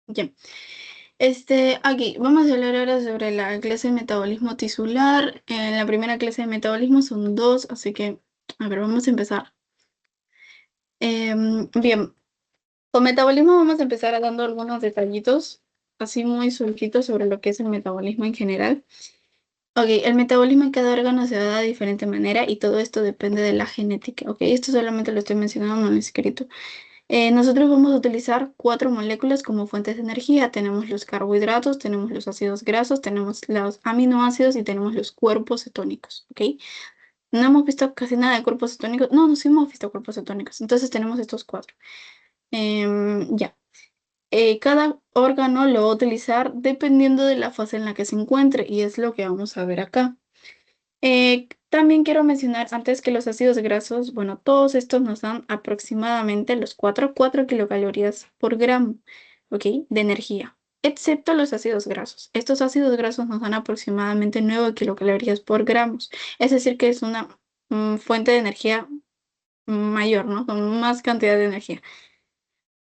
Ya. Aquí vamos a hablar ahora sobre la clase de metabolismo tisular. En la primera clase de metabolismo son dos, así que, a ver, vamos a empezar. Bien, con metabolismo vamos a empezar dando algunos detallitos, así muy sueltitos sobre lo que es el metabolismo en general. Ok, el metabolismo en cada órgano se da de diferente manera y todo esto depende de la genética. Ok, esto solamente lo estoy mencionando, no lo he escrito. Nosotros vamos a utilizar cuatro moléculas como fuentes de energía. Tenemos los carbohidratos, tenemos los ácidos grasos, tenemos los aminoácidos y tenemos los cuerpos cetónicos, ¿ok? No hemos visto casi nada de cuerpos cetónicos. No, no sí hemos visto cuerpos cetónicos. Entonces tenemos estos cuatro. Ya. Cada órgano lo va a utilizar dependiendo de la fase en la que se encuentre y es lo que vamos a ver acá. También quiero mencionar antes que los ácidos grasos, bueno, todos estos nos dan aproximadamente los 4 kilocalorías por gramo, ¿ok? De energía, excepto los ácidos grasos. Estos ácidos grasos nos dan aproximadamente 9 kilocalorías por gramos, es decir, que es una fuente de energía mayor, ¿no? Con más cantidad de energía.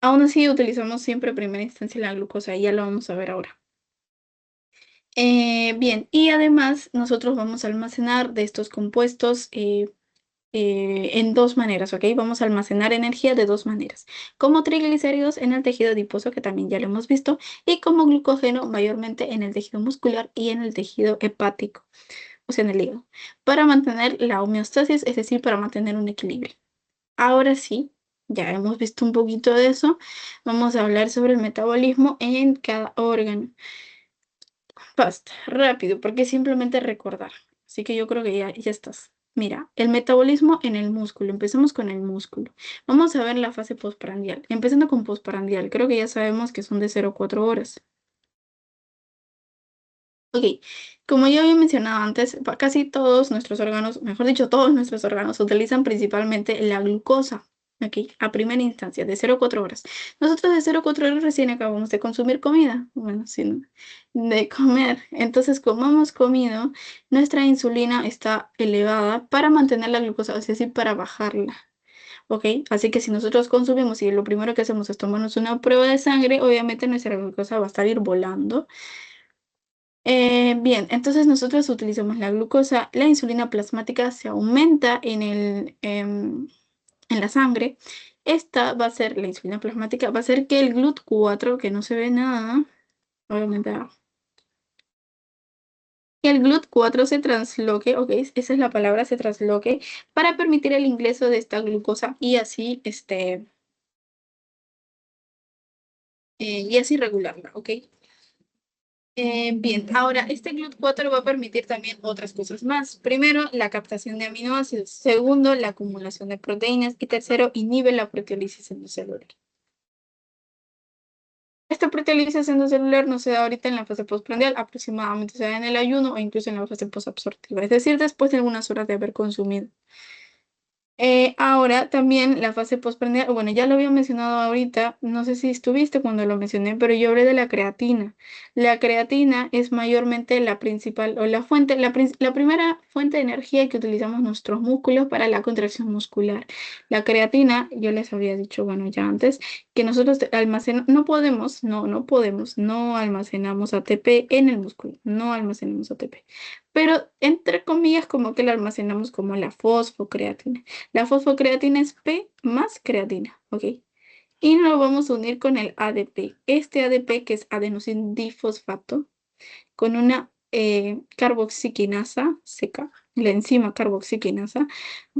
Aún así, utilizamos siempre en primera instancia la glucosa y ya lo vamos a ver ahora. Bien, y además nosotros vamos a almacenar de estos compuestos en dos maneras, ¿ok? Vamos a almacenar energía de dos maneras, como triglicéridos en el tejido adiposo, que también ya lo hemos visto, y como glucógeno mayormente en el tejido muscular y en el tejido hepático, o sea, en el hígado, para mantener la homeostasis, es decir, para mantener un equilibrio. Ahora sí, ya hemos visto un poquito de eso, vamos a hablar sobre el metabolismo en cada órgano. Basta, rápido, porque simplemente recordar. Así que yo creo que ya estás. Mira, el metabolismo en el músculo. Empecemos con el músculo. Vamos a ver la fase postprandial. Empezando con postprandial, creo que ya sabemos que son de 0 a 4 horas. Ok, como ya había mencionado antes, casi todos nuestros órganos, mejor dicho, todos nuestros órganos utilizan principalmente la glucosa. Ok, a primera instancia, de 0 a 4 horas. Nosotros de 0 a 4 horas recién acabamos de consumir comida. Bueno, sí, ¿no? De comer. Entonces, como hemos comido, nuestra insulina está elevada para mantener la glucosa, es decir, para bajarla. Ok, así que si nosotros consumimos y lo primero que hacemos es tomarnos una prueba de sangre, obviamente nuestra glucosa va a estar ir volando. Bien, entonces nosotros utilizamos la glucosa, la insulina plasmática se aumenta en la sangre. Esta va a ser, la insulina plasmática, va a hacer que el GLUT4, que no se ve nada, obviamente, que el GLUT4 se transloque, ok, esa es la palabra, se transloque, para permitir el ingreso de esta glucosa y así regularla, ok. Bien, ahora este GLUT4 va a permitir también otras cosas más. Primero, la captación de aminoácidos. Segundo, la acumulación de proteínas. Y tercero, inhibe la proteólisis endocelular. Esta proteólisis endocelular no se da ahorita en la fase postprandial, aproximadamente se da en el ayuno o incluso en la fase posabsortiva, es decir, después de algunas horas de haber consumido. Ahora también la fase postprandial, bueno, ya lo había mencionado ahorita, no sé si estuviste cuando lo mencioné, pero yo hablé de la creatina. La creatina es mayormente la principal o la fuente, la primera fuente de energía que utilizamos nuestros músculos para la contracción muscular. La creatina, yo les había dicho, bueno, ya antes, que nosotros almacenamos, no almacenamos ATP en el músculo, no almacenamos ATP. Pero entre comillas, como que la almacenamos como la fosfocreatina. La fosfocreatina es P más creatina, ¿ok? Y lo vamos a unir con el ADP. Este ADP, que es adenosín difosfato, con una carboxiquinasa seca, la enzima carboxiquinasa,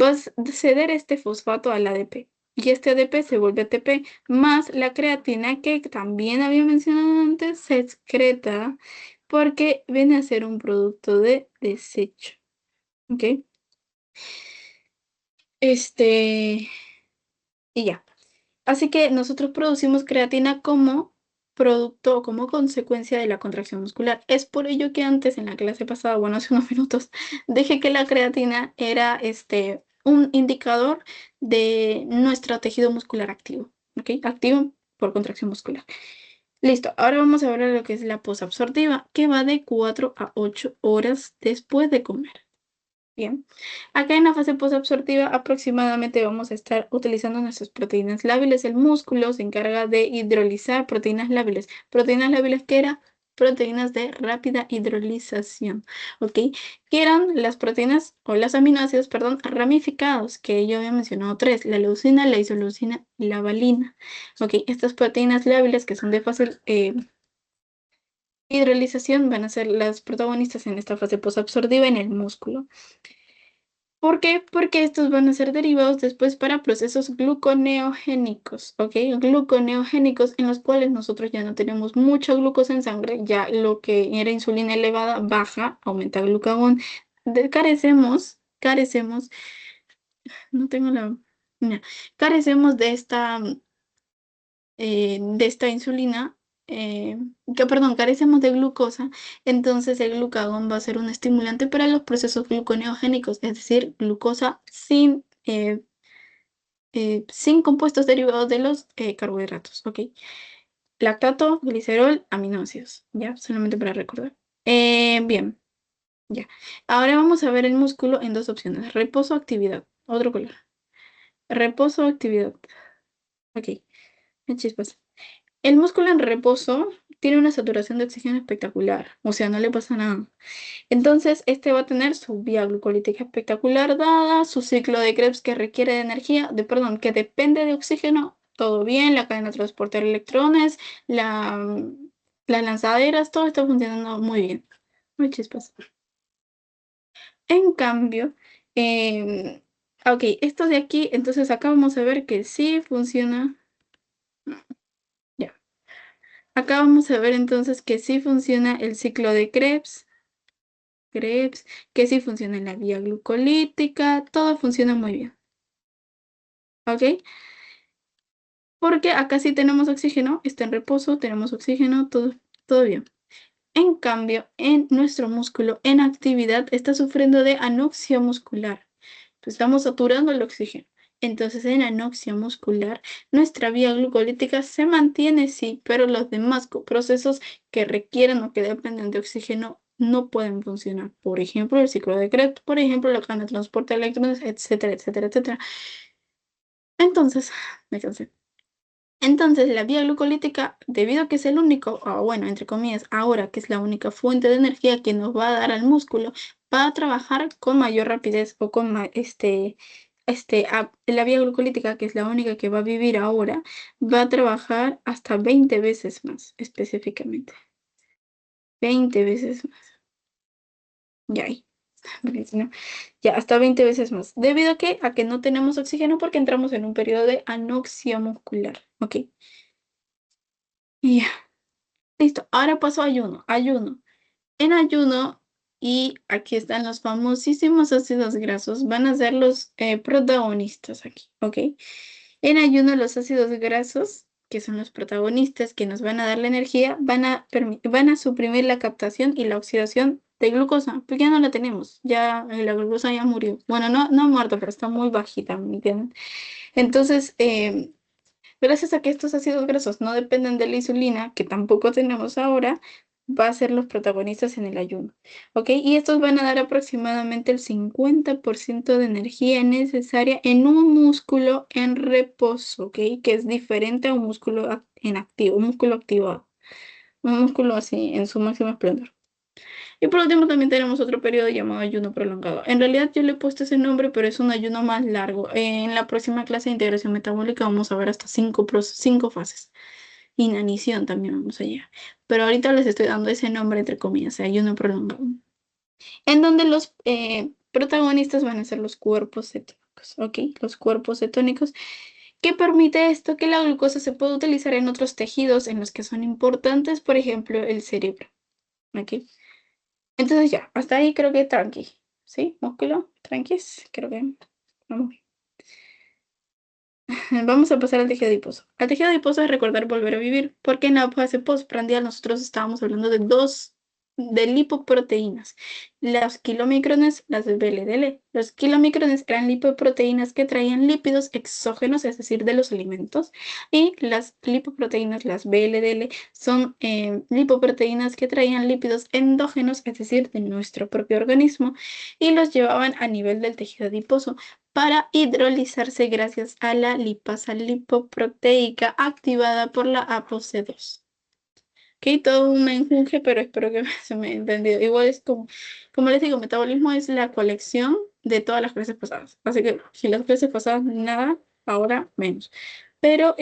va a ceder este fosfato al ADP. Y este ADP se vuelve ATP más la creatina que también había mencionado antes, se excreta porque viene a ser un producto de desecho. ¿Ok? Este, y ya. Así que nosotros producimos creatina como producto o como consecuencia de la contracción muscular. Es por ello que antes en la clase pasada, bueno, hace unos minutos, dije que la creatina era un indicador de nuestro tejido muscular activo, ¿ok? Activo por contracción muscular. Listo, ahora vamos a ver lo que es la posabsortiva, que va de 4 a 8 horas después de comer. Bien. Acá en la fase posabsortiva aproximadamente vamos a estar utilizando nuestras proteínas lábiles. El músculo se encarga de hidrolizar proteínas lábiles. Proteínas lábiles, ¿qué era? Proteínas de rápida hidrolización, ¿ok? Que eran las proteínas o los aminoácidos, perdón, ramificados, que yo había mencionado tres, la leucina, la isoleucina y la valina, ¿ok? Estas proteínas lábiles que son de fácil hidrolización van a ser las protagonistas en esta fase posabsortiva en el músculo. ¿Por qué? Porque estos van a ser derivados después para procesos gluconeogénicos, ¿ok? Gluconeogénicos en los cuales nosotros ya no tenemos mucha glucosa en sangre, ya lo que era insulina elevada baja, aumenta glucagón. Carecemos, no tengo la, no, carecemos de esta insulina, perdón, carecemos de glucosa, entonces el glucagón va a ser un estimulante para los procesos gluconeogénicos, es decir, glucosa sin compuestos derivados de los carbohidratos, ¿ok? Lactato, glicerol, aminoácidos, ¿ya? Solamente para recordar. Bien, ya. Ahora vamos a ver el músculo en dos opciones, reposo, actividad, otro color. Reposo, actividad, ok, me chispas. El músculo en reposo tiene una saturación de oxígeno espectacular, o sea, no le pasa nada. Entonces, este va a tener su vía glucolítica espectacular dada, su ciclo de Krebs que requiere de energía, perdón, que depende de oxígeno, todo bien, la cadena de transporte de electrones, las lanzaderas, todo está funcionando muy bien. Muy chispas. En cambio, em, ok, esto de aquí, entonces acá vamos a ver que sí funciona. Ya. Acá vamos a ver entonces que sí funciona el ciclo de Krebs, que sí funciona en la vía glucolítica, todo funciona muy bien, ¿ok? Porque acá sí tenemos oxígeno, está en reposo, tenemos oxígeno, todo bien. En cambio, en nuestro músculo en actividad está sufriendo de anoxia muscular. Pues estamos saturando el oxígeno. Entonces, en anoxia muscular, nuestra vía glucolítica se mantiene, sí, pero los demás procesos que requieren o que dependen de oxígeno no pueden funcionar. Por ejemplo, el ciclo de Krebs, por ejemplo, la cadena de transporte de electrones, etcétera, etcétera, etcétera. Entonces, me cansé. Entonces, la vía glucolítica, debido a que es el único, o bueno, entre comillas, ahora que es la única fuente de energía que nos va a dar al músculo, va a trabajar con mayor rapidez o con la vía glucolítica, que es la única que va a vivir ahora, va a trabajar hasta 20 veces más, específicamente. 20 veces más. Ya ahí. Porque si no, ya hasta 20 veces más. ¿Debido a que no tenemos oxígeno porque entramos en un periodo de anoxia muscular? Ok. Ya. Listo, ahora paso a ayuno. Ayuno. En ayuno, y aquí están los famosísimos ácidos grasos, van a ser los protagonistas aquí, ¿ok? En ayuno, los ácidos grasos, que son los protagonistas que nos van a dar la energía, van a suprimir la captación y la oxidación de glucosa, porque ya no la tenemos, ya la glucosa ya murió. Bueno, no ha muerto, pero está muy bajita, ¿me entienden? Entonces, gracias a que estos ácidos grasos no dependen de la insulina, que tampoco tenemos ahora, va a ser los protagonistas en el ayuno, ¿ok? Y estos van a dar aproximadamente el 50% de energía necesaria en un músculo en reposo, ¿ok? Que es diferente a un músculo en activo, un músculo activado, un músculo así en su máximo esplendor. Y por último también tenemos otro periodo llamado ayuno prolongado. En realidad yo le he puesto ese nombre, pero es un ayuno más largo. En la próxima clase de integración metabólica vamos a ver hasta cinco fases. Inanición también vamos a llegar. Pero ahorita les estoy dando ese nombre entre comillas, ayuno prolongado. En donde los protagonistas van a ser los cuerpos cetónicos, ¿ok? Los cuerpos cetónicos. ¿Qué permite esto? Que la glucosa se pueda utilizar en otros tejidos en los que son importantes, por ejemplo, el cerebro, ¿ok? Entonces ya, hasta ahí creo que tranqui, ¿sí? Músculo, tranquis, creo que vamos bien. Vamos a pasar al tejido adiposo. Al tejido adiposo es recordar volver a vivir, porque en la fase postprandial nosotros estábamos hablando de dos de lipoproteínas. Los kilomicrones, las VLDL. Los kilomicrones eran lipoproteínas que traían lípidos exógenos, es decir, de los alimentos. Y las lipoproteínas, las VLDL, son lipoproteínas que traían lípidos endógenos, es decir, de nuestro propio organismo, y los llevaban a nivel del tejido adiposo para hidrolizarse gracias a la lipasa lipoproteica activada por la ApoC2. Ok, todo un menjunje, pero espero que se me haya entendido. Igual es como les digo, metabolismo es la colección de todas las clases pasadas. Así que si las clases pasadas nada, ahora menos. Pero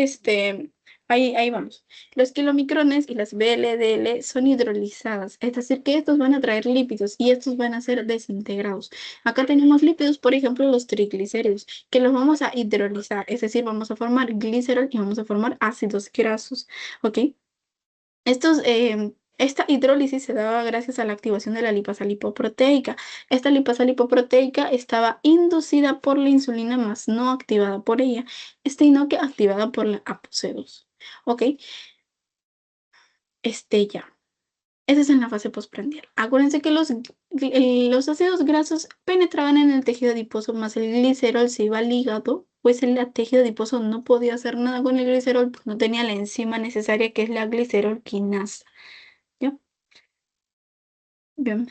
ahí vamos. Los kilomicrones y las VLDL son hidrolizadas, es decir, que estos van a traer lípidos y estos van a ser desintegrados. Acá tenemos lípidos, por ejemplo, los triglicéridos, que los vamos a hidrolizar, es decir, vamos a formar glicerol y vamos a formar ácidos grasos. ¿Ok? Esta hidrólisis se daba gracias a la activación de la lipasa lipoproteica. Esta lipasa lipoproteica estaba inducida por la insulina, más no activada por ella, sino que activada por la ApoC2. ¿Ok? Ya. Esa es en la fase postprandial. Acuérdense que los ácidos grasos penetraban en el tejido adiposo, más el glicerol se iba al hígado, pues el tejido adiposo no podía hacer nada con el glicerol, pues no tenía la enzima necesaria que es la glicerol-quinasa. ¿Ya? Bien.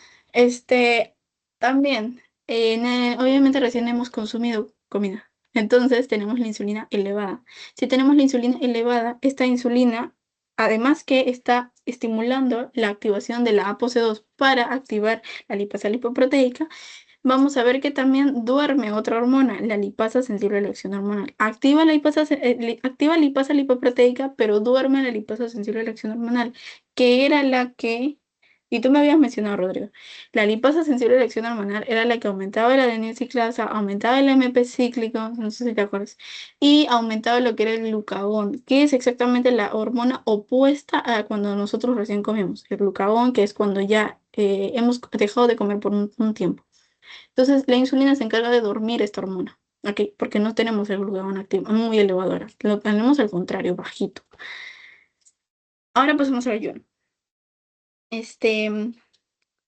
También, obviamente recién hemos consumido comida, entonces tenemos la insulina elevada. Si tenemos la insulina elevada, esta insulina, además que está estimulando la activación de la ApoC2 para activar la lipasa lipoproteica, vamos a ver que también duerme otra hormona, la lipasa sensible a la acción hormonal. Activa lipasa lipoproteica, pero duerme la lipasa sensible a la acción hormonal, que era la que, y tú me habías mencionado, Rodrigo, la lipasa sensible a la acción hormonal era la que aumentaba la adenosine-ciclasa, aumentaba el AMP cíclico, no sé si te acuerdas, y aumentaba lo que era el glucagón, que es exactamente la hormona opuesta a cuando nosotros recién comemos. El glucagón, que es cuando ya hemos dejado de comer por un tiempo. Entonces, la insulina se encarga de dormir esta hormona, ¿ok? Porque no tenemos el glucagón activo, muy elevado ahora. Lo tenemos al contrario, bajito. Ahora pasamos al ayuno. Pero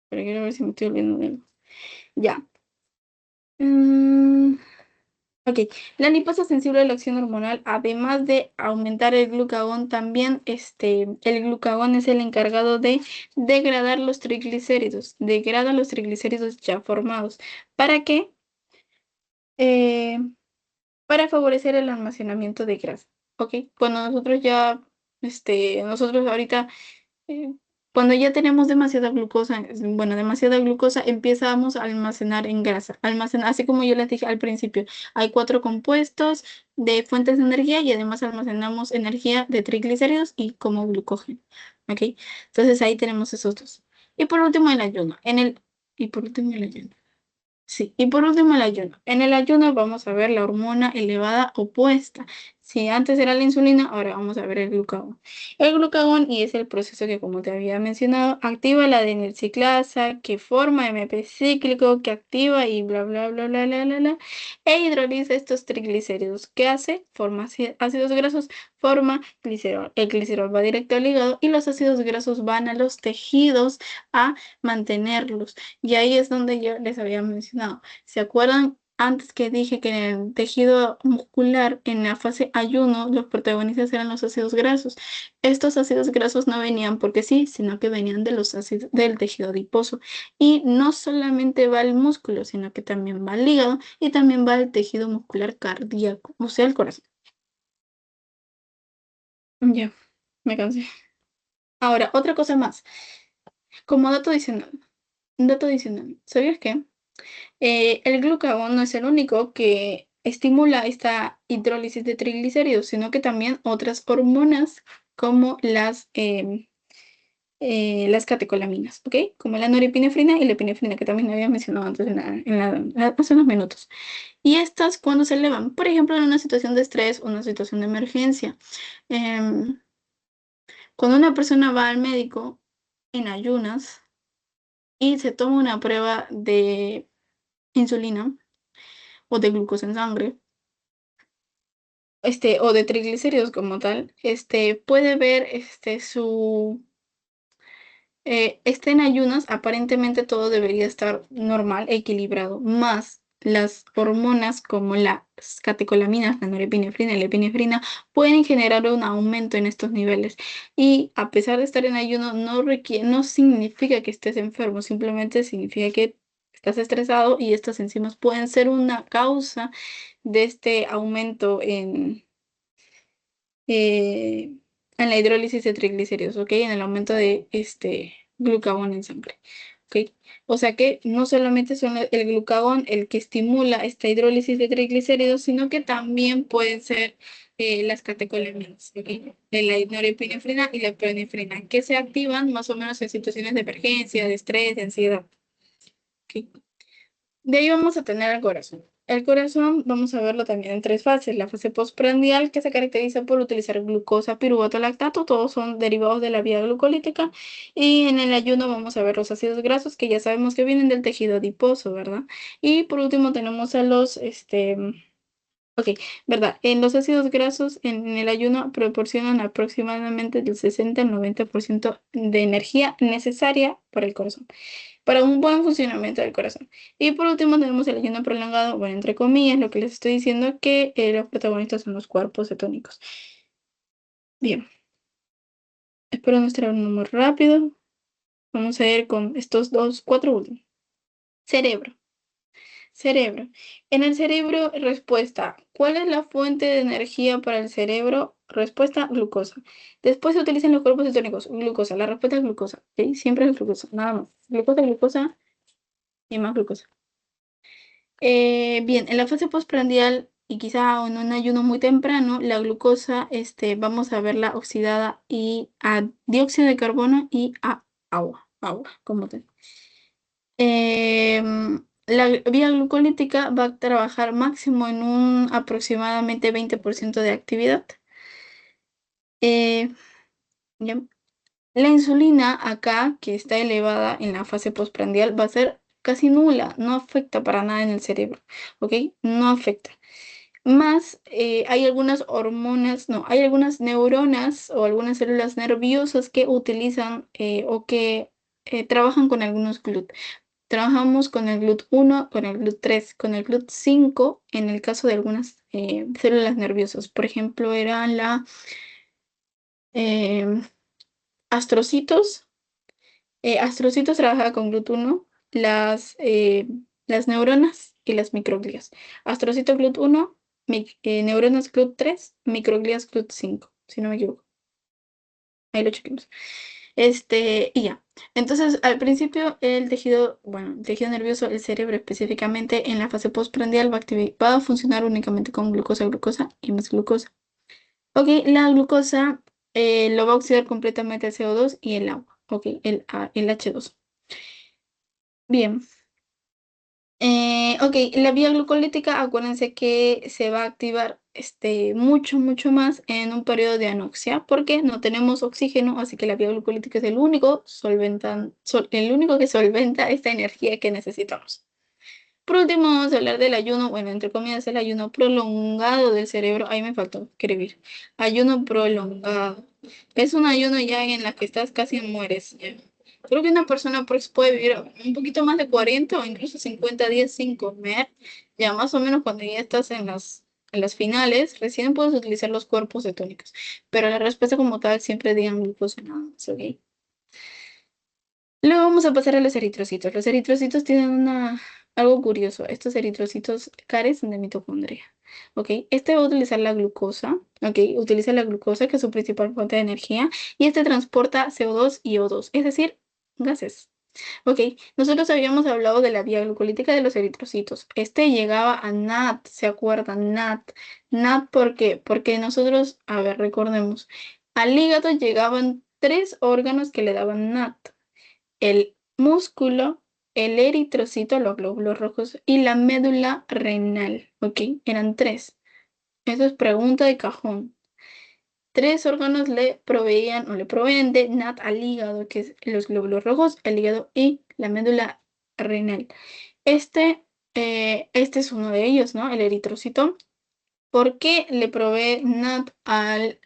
quiero ver si me estoy olvidando de algo. Ya. Mm, ok. La lipasa sensible a la acción hormonal, además de aumentar el glucagón, también el glucagón es el encargado de degradar los triglicéridos. Degrada los triglicéridos ya formados. ¿Para qué? Eh, para favorecer el almacenamiento de grasa. ¿Ok? Cuando nosotros ahorita, eh, cuando ya tenemos demasiada glucosa, bueno, demasiada glucosa, empezamos a almacenar en grasa. Así como yo les dije al principio, hay 4 compuestos de fuentes de energía y además almacenamos energía de triglicéridos y como glucógeno. ¿Ok? Entonces ahí tenemos esos dos. Y por último el ayuno. Y por último el ayuno. Sí, y por último el ayuno. En el ayuno vamos a ver la hormona elevada opuesta. Si antes era la insulina, ahora vamos a ver el glucagón. El glucagón, y es el proceso que, como te había mencionado, activa la adenilciclasa, que forma AMP cíclico, que activa y bla, bla, bla, bla, bla, bla, bla, e hidroliza estos triglicéridos. ¿Qué hace? Forma ácidos grasos, forma glicerol. El glicerol va directo al hígado y los ácidos grasos van a los tejidos a mantenerlos. Y ahí es donde yo les había mencionado. ¿Se acuerdan? Antes que dije que en el tejido muscular, en la fase ayuno, los protagonistas eran los ácidos grasos. Estos ácidos grasos no venían porque sí, sino que venían de los ácidos del tejido adiposo. Y no solamente va al músculo, sino que también va al hígado y también va al tejido muscular cardíaco, o sea, el corazón. Ya, me cansé. Ahora, otra cosa más. Como dato adicional, ¿sabías qué? El glucagón no es el único que estimula esta hidrólisis de triglicéridos, sino que también otras hormonas como las catecolaminas, ¿ok? Como la norepinefrina y la epinefrina, que también había mencionado antes hace unos minutos. Y estas cuando se elevan, por ejemplo, en una situación de estrés o una situación de emergencia, em, cuando una persona va al médico en ayunas y se toma una prueba de insulina o de glucosa en sangre, o de triglicéridos como tal, puede ver esté en ayunas, aparentemente todo debería estar normal, equilibrado, más las hormonas como las catecolaminas, la norepinefrina y la epinefrina, pueden generar un aumento en estos niveles. Y a pesar de estar en ayuno, no significa que estés enfermo, simplemente significa que estás estresado y estas enzimas pueden ser una causa de este aumento eh, en la hidrólisis de triglicéridos, ¿ok? En el aumento de glucagón en sangre, ¿ok? O sea que no solamente son el glucagón el que estimula esta hidrólisis de triglicéridos, sino que también pueden ser las catecolaminas, ¿ok? La norepinefrina y la epinefrina, que se activan más o menos en situaciones de emergencia, de estrés, de ansiedad, ¿ok? De ahí vamos a tener el corazón. El corazón vamos a verlo también en tres fases. La fase postprandial, que se caracteriza por utilizar glucosa, piruvato, lactato, todos son derivados de la vía glucolítica. Y en el ayuno vamos a ver los ácidos grasos, que ya sabemos que vienen del tejido adiposo, ¿verdad? Y por último tenemos a ok, ¿verdad? En los ácidos grasos en el ayuno proporcionan aproximadamente del 60 al 90% de energía necesaria para el corazón, para un buen funcionamiento del corazón. Y por último tenemos el ayuno prolongado, bueno, entre comillas, lo que les estoy diciendo que los protagonistas son los cuerpos cetónicos. Bien, espero no estar hablando muy rápido. Vamos a ir con estos cuatro últimos. Cerebro. Cerebro. En el cerebro, respuesta. ¿Cuál es la fuente de energía para el cerebro? Respuesta, glucosa. Después se utilizan los cuerpos cetónicos. Glucosa. La respuesta es glucosa. ¿Ok? Siempre es glucosa. Nada más. Glucosa, glucosa y más glucosa. Bien, en la fase postprandial y quizá en un ayuno muy temprano, la glucosa, vamos a verla oxidada y a dióxido de carbono y a agua, como te. La vía glucolítica va a trabajar máximo en un aproximadamente 20% de actividad. Eh, ya. La insulina acá, que está elevada en la fase postprandial, va a ser casi nula, no afecta para nada en el cerebro, ¿ok? No afecta. Más, hay algunas hormonas, no, hay algunas neuronas o algunas células nerviosas que utilizan o que trabajan con algunos GLUT. Trabajamos con el GLUT1, con el GLUT3, con el GLUT5 en el caso de algunas células nerviosas. Por ejemplo, eran la eh, astrocitos. Astrocitos trabaja con GLUT1, las neuronas y las microglias. Astrocito GLUT1, neuronas GLUT3, microglias GLUT5, si no me equivoco. Ahí lo chequemos. Y ya. Entonces, al principio, el tejido, bueno, el tejido nervioso, el cerebro específicamente, en la fase postprandial va a funcionar únicamente con glucosa, glucosa y más glucosa. Ok, la glucosa lo va a oxidar completamente el CO2 y el agua. Ok, el H2. Bien. Ok, la vía glucolítica, acuérdense que se va a activar mucho, mucho más en un periodo de anoxia porque no tenemos oxígeno, así que la vía glucolítica es el único que solventa esta energía que necesitamos. Por último, vamos a hablar del ayuno, bueno, entre comillas, el ayuno prolongado del cerebro. Ahí me faltó escribir. Ayuno prolongado. Es un ayuno ya en la que estás casi mueres. Ya. Creo que una persona pues, puede vivir un poquito más de 40 o incluso 50 días sin comer. Ya más o menos cuando ya estás en las finales, recién puedes utilizar los cuerpos cetónicos. Pero la respuesta como tal siempre digan glucosa nada más, ¿ok? Luego vamos a pasar a los eritrocitos. Los eritrocitos tienen algo curioso. Estos eritrocitos carecen de mitocondria. ¿Ok? Este va a utilizar la glucosa. ¿Ok? Utiliza la glucosa, que es su principal fuente de energía. Y este transporta CO2 y O2, es decir, gases. ¿Ok? Nosotros habíamos hablado de la vía glucolítica de los eritrocitos. Este llegaba a NAT, ¿se acuerdan? NAT. NAT, ¿por qué? Porque nosotros, a ver, recordemos, al hígado llegaban tres órganos que le daban NAT: el músculo, el eritrocito, los glóbulos rojos y la médula renal. ¿Ok? Eran tres. Eso es pregunta de cajón. Tres órganos le proveían o le proveen de NAT al hígado, que es los glóbulos rojos, el hígado y la médula renal. Este es uno de ellos, ¿no? El eritrocito. ¿Por qué le provee NAT al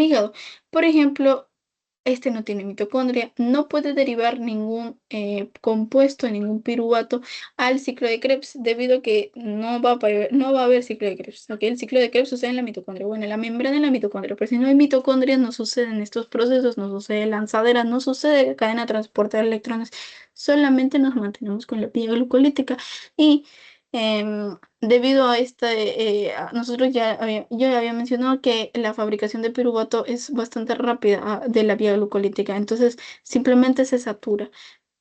hígado? Por ejemplo, Este no tiene mitocondria, no puede derivar ningún compuesto, ningún piruvato al ciclo de Krebs, debido a que no va a haber ciclo de Krebs. ¿Ok? El ciclo de Krebs sucede en la mitocondria, bueno, en la membrana de la mitocondria, pero si no hay mitocondria, no suceden estos procesos, no sucede lanzadera, no sucede cadena de transporte de electrones, solamente nos mantenemos con la vía glucolítica y debido a nosotros yo ya había mencionado que la fabricación de piruvato es bastante rápida de la vía glucolítica, entonces simplemente se satura.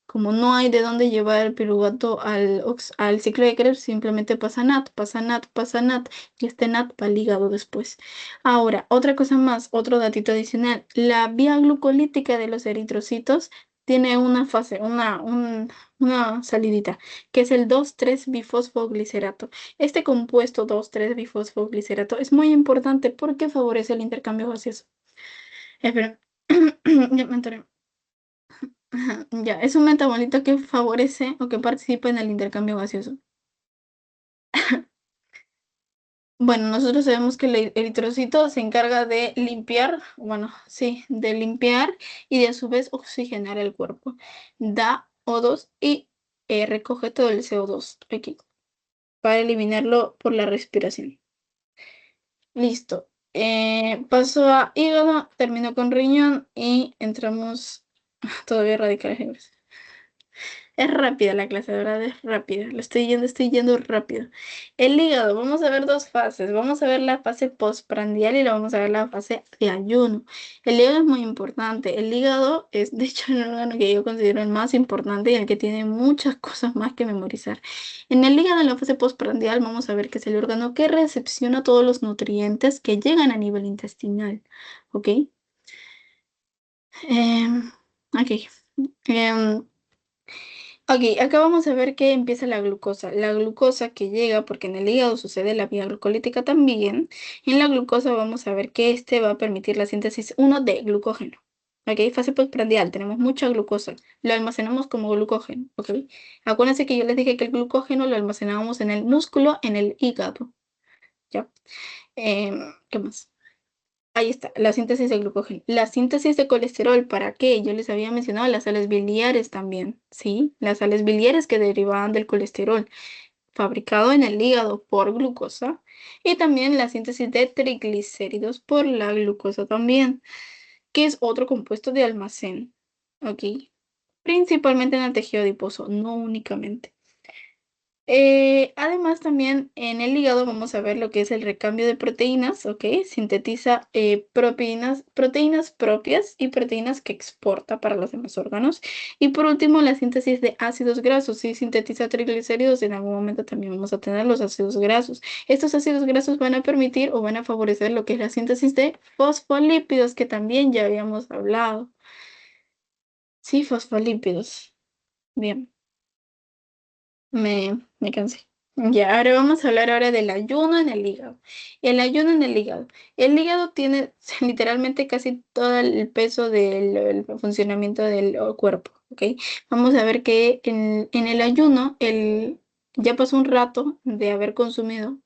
Como no hay de dónde llevar el piruvato al ciclo de Krebs, simplemente pasa NAT, pasa NAT, pasa NAT, y este NAT va ligado después. Ahora, otra cosa más, otro datito adicional, la vía glucolítica de los eritrocitos tiene una fase, una salidita, que es el 2,3-bifosfoglicerato. Este compuesto 2,3-bifosfoglicerato es muy importante porque favorece el intercambio gaseoso. Espera, ya me enteré. Ajá, ya, es un metabolito que favorece o que participa en el intercambio gaseoso. Bueno, nosotros sabemos que el eritrocito se encarga de limpiar, bueno, sí, de limpiar y de a su vez oxigenar el cuerpo. Da O2 y recoge todo el CO2 aquí para eliminarlo por la respiración. Listo. Paso a hígado, termino con riñón y entramos todavía radicales. Es rápida la clase, de verdad, es rápida. Lo estoy yendo rápido. El hígado, vamos a ver dos fases. Vamos a ver la fase postprandial y luego vamos a ver la fase de ayuno. El hígado es muy importante. El hígado es, de hecho, el órgano que yo considero el más importante y el que tiene muchas cosas más que memorizar. En el hígado, en la fase postprandial, vamos a ver que es el órgano que recepciona todos los nutrientes que llegan a nivel intestinal. ¿Ok? Em, ok. Em, Ok, acá vamos a ver que empieza la glucosa. La glucosa que llega, porque en el hígado sucede la vía glucolítica también. En la glucosa vamos a ver que este va a permitir la síntesis uno de glucógeno. Ok, fase postprandial, tenemos mucha glucosa. Lo almacenamos como glucógeno. Ok, acuérdense que yo les dije que el glucógeno lo almacenábamos en el músculo, en el hígado. ¿Ya? ¿Qué más? Ahí está, la síntesis de glucógeno. La síntesis de colesterol, ¿para qué? Yo les había mencionado las sales biliares también, ¿sí? Las sales biliares que derivaban del colesterol fabricado en el hígado por glucosa y también la síntesis de triglicéridos por la glucosa también, que es otro compuesto de almacén, ¿ok? Principalmente en el tejido adiposo, no únicamente. Además, también en el hígado vamos a ver lo que es el recambio de proteínas, ¿ok? Sintetiza proteínas propias y proteínas que exporta para los demás órganos. Y por último, la síntesis de ácidos grasos. Si sintetiza triglicéridos, en algún momento también vamos a tener los ácidos grasos. Estos ácidos grasos van a permitir o van a favorecer lo que es la síntesis de fosfolípidos, que también ya habíamos hablado. Sí, fosfolípidos. Bien. Me cansé. Ya, ahora vamos a hablar ahora del ayuno en el hígado. El ayuno en el hígado. El hígado tiene literalmente casi todo el peso del el funcionamiento del cuerpo, ¿ok? Vamos a ver que en el ayuno, ya pasó un rato de haber consumido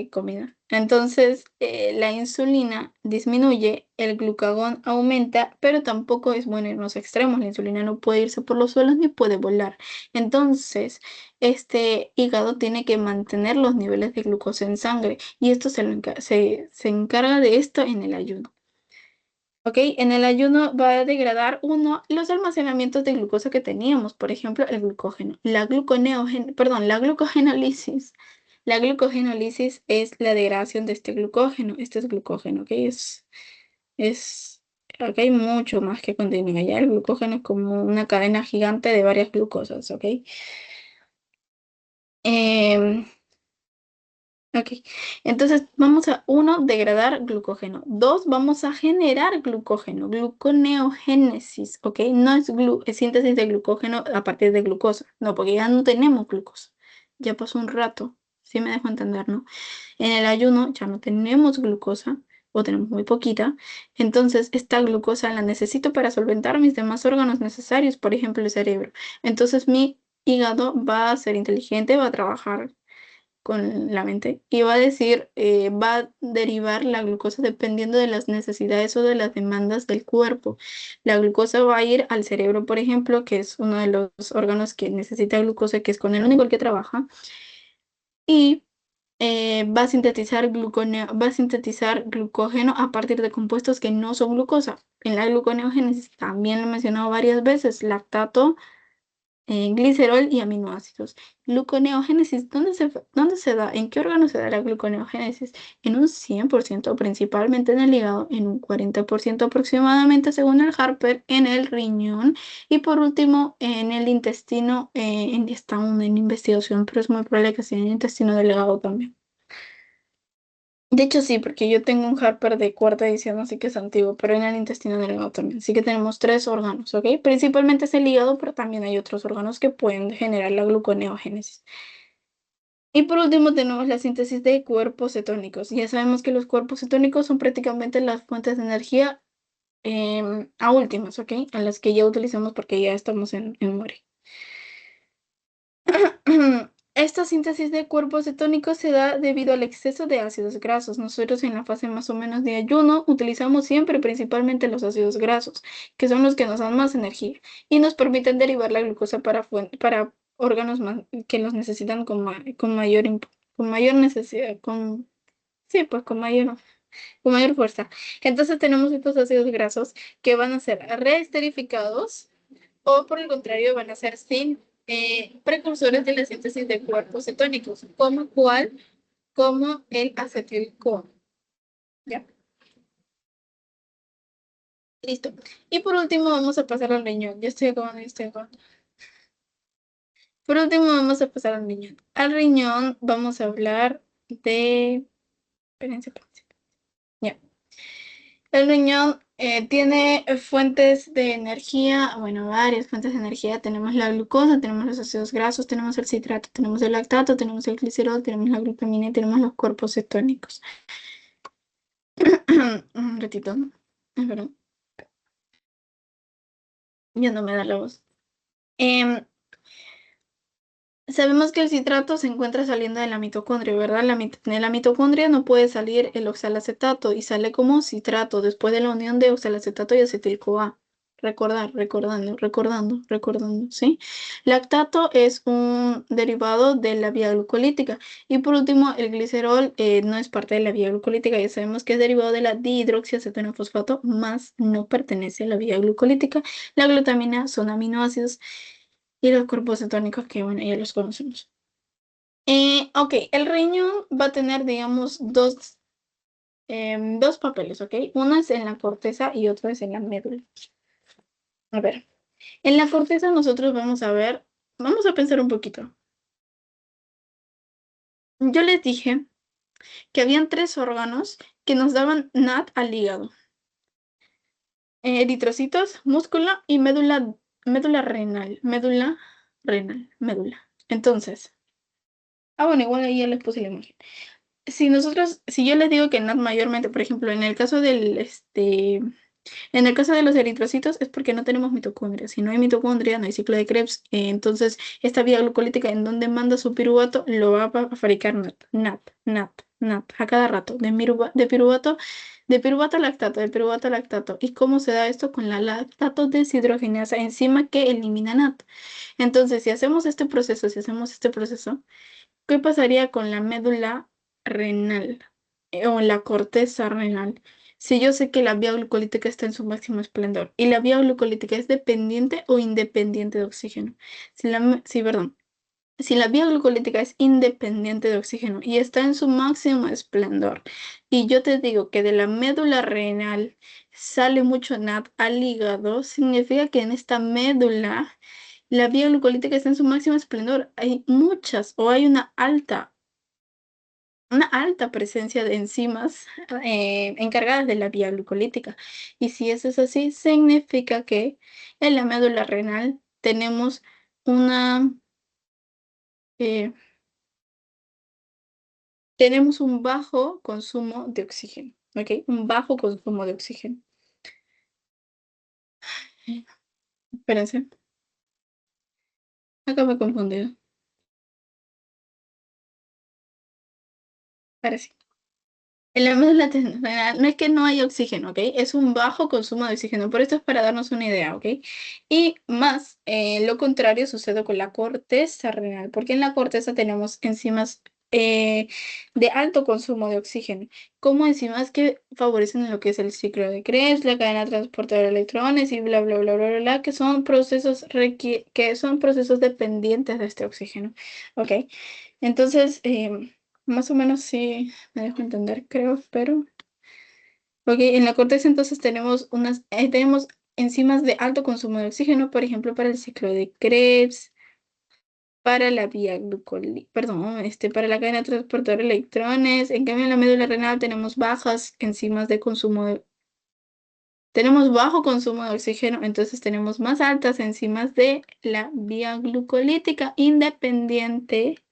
comida. Entonces, la insulina disminuye, el glucagón aumenta, pero tampoco es bueno en los extremos. La insulina no puede irse por los suelos ni puede volar. Entonces, este hígado tiene que mantener los niveles de glucosa en sangre y esto se encarga de esto en el ayuno. ¿Ok? En el ayuno va a degradar los almacenamientos de glucosa que teníamos, por ejemplo, el glucógeno. La glucogenólisis. La glucogenólisis es la degradación de este glucógeno. Este es glucógeno, ¿ok? Acá hay mucho más que contenido. Ya el glucógeno es como una cadena gigante de varias glucosas, ¿ok? Em, Ok, entonces vamos a, uno, degradar glucógeno. Dos, vamos a generar glucógeno, gluconeogénesis, ¿ok? No es síntesis de glucógeno a partir de glucosa, no, porque ya no tenemos glucosa. Ya pasó un rato, sí me dejo entender, ¿no? En el ayuno ya no tenemos glucosa o tenemos muy poquita, entonces esta glucosa la necesito para solventar mis demás órganos necesarios, por ejemplo el cerebro. Entonces mi hígado va a ser inteligente, va a trabajar con la mente y va a decir, va a derivar la glucosa dependiendo de las necesidades o de las demandas del cuerpo. La glucosa va a ir al cerebro, por ejemplo, que es uno de los órganos que necesita glucosa, que es con el único el que trabaja, y va a sintetizar va a sintetizar glucógeno a partir de compuestos que no son glucosa. En la gluconeogénesis también lo he mencionado varias veces, lactato, glicerol y aminoácidos. Gluconeogénesis, dónde se da? ¿En qué órgano se da la gluconeogénesis? En un 100%, principalmente en el hígado, en un 40% aproximadamente, según el Harper, en el riñón y por último en el intestino, está aún en investigación, pero es muy probable que sea en el intestino delgado también. De hecho, sí, porque yo tengo un Harper de cuarta edición, así que es antiguo, pero en el intestino delgado también. Así que tenemos tres órganos, ¿ok? Principalmente es el hígado, pero también hay otros órganos que pueden generar la gluconeogénesis. Y por último tenemos la síntesis de cuerpos cetónicos. Ya sabemos que los cuerpos cetónicos son prácticamente las fuentes de energía a últimas, ¿ok? A las que ya utilizamos porque ya estamos en muere. Esta síntesis de cuerpos cetónicos se da debido al exceso de ácidos grasos. Nosotros en la fase más o menos de ayuno utilizamos siempre principalmente los ácidos grasos, que son los que nos dan más energía y nos permiten derivar la glucosa para órganos que los necesitan con mayor necesidad, sí, pues con mayor fuerza. Entonces tenemos estos ácidos grasos que van a ser reesterificados o por el contrario van a ser sin precursores de la síntesis de cuerpos cetónicos, como el acetil-CoA. ¿Ya? Listo. Y por último vamos a pasar al riñón. Ya estoy acabando, ya estoy acabando. Por último vamos a pasar al riñón. Al riñón vamos a hablar de... Espérense, espérense. Ya. El riñón tiene fuentes de energía, bueno, varias fuentes de energía. Tenemos la glucosa, tenemos los ácidos grasos, tenemos el citrato, tenemos el lactato, tenemos el glicerol, tenemos la glutamina y tenemos los cuerpos cetónicos. Un ratito, ¿no? Es verdad, ya no me da la voz. Em, Sabemos que el citrato se encuentra saliendo de la mitocondria, ¿verdad? De la mitocondria no puede salir el oxalacetato y sale como citrato después de la unión de oxalacetato y acetil-CoA. Recordando, ¿sí? Lactato es un derivado de la vía glucolítica. Y por último, el glicerol no es parte de la vía glucolítica. Ya sabemos que es derivado de la dihidroxiacetona-fosfato, más no pertenece a la vía glucolítica. La glutamina son aminoácidos y los cuerpos cetónicos que, bueno, ya los conocemos. Ok, el riñón va a tener, digamos, dos papeles, ¿ok? Uno es en la corteza y otro es en la médula. A ver, en la corteza nosotros vamos a pensar un poquito. Yo les dije que habían tres órganos que nos daban NAD al hígado. Eritrocitos, músculo y médula. Entonces, bueno, igual ahí ya les puse la imagen. Si yo les digo que NAD mayormente, por ejemplo, en el caso de los eritrocitos es porque no tenemos mitocondria. Si no hay mitocondria, no hay ciclo de Krebs. Entonces, esta vía glucolítica en donde manda su piruvato lo va a fabricar NAD, a cada rato, de piruvato a lactato, de piruvato a lactato. ¿Y cómo se da esto? Con la lactato deshidrogenasa, enzima que elimina NAD. Entonces, si hacemos este proceso, ¿qué pasaría con la médula renal o la corteza renal? Si yo sé que la vía glucolítica está en su máximo esplendor y la vía glucolítica es dependiente o independiente de oxígeno. Perdón. Si la vía glucolítica es independiente de oxígeno y está en su máximo esplendor, y yo te digo que de la médula renal sale mucho NAD al hígado, significa que en esta médula la vía glucolítica está en su máximo esplendor. Hay muchas o hay una alta presencia de enzimas encargadas de la vía glucolítica. Y si eso es así, significa que en la médula renal una, eh, tenemos un bajo consumo de oxígeno, ¿ok? Un bajo consumo de oxígeno. Espérense, acá me he confundido. Ahora sí. En la médula renal no es que no haya oxígeno, ¿ok? Es un bajo consumo de oxígeno, por esto es para darnos una idea, ¿ok? Y más, lo contrario sucede con la corteza renal, porque en la corteza tenemos enzimas de alto consumo de oxígeno, como enzimas que favorecen lo que es el ciclo de Krebs, la cadena transportadora de electrones y bla, bla, bla, bla, bla, bla, que son procesos, que son procesos dependientes de este oxígeno, ¿ok? Entonces, más o menos sí me dejo entender, creo, pero... Ok, en la corteza entonces tenemos enzimas de alto consumo de oxígeno, por ejemplo, para el ciclo de Krebs, para la vía perdón, para la cadena transportadora de electrones. En cambio, en la médula renal tenemos bajas enzimas de tenemos bajo consumo de oxígeno, entonces tenemos más altas enzimas de la vía glucolítica independiente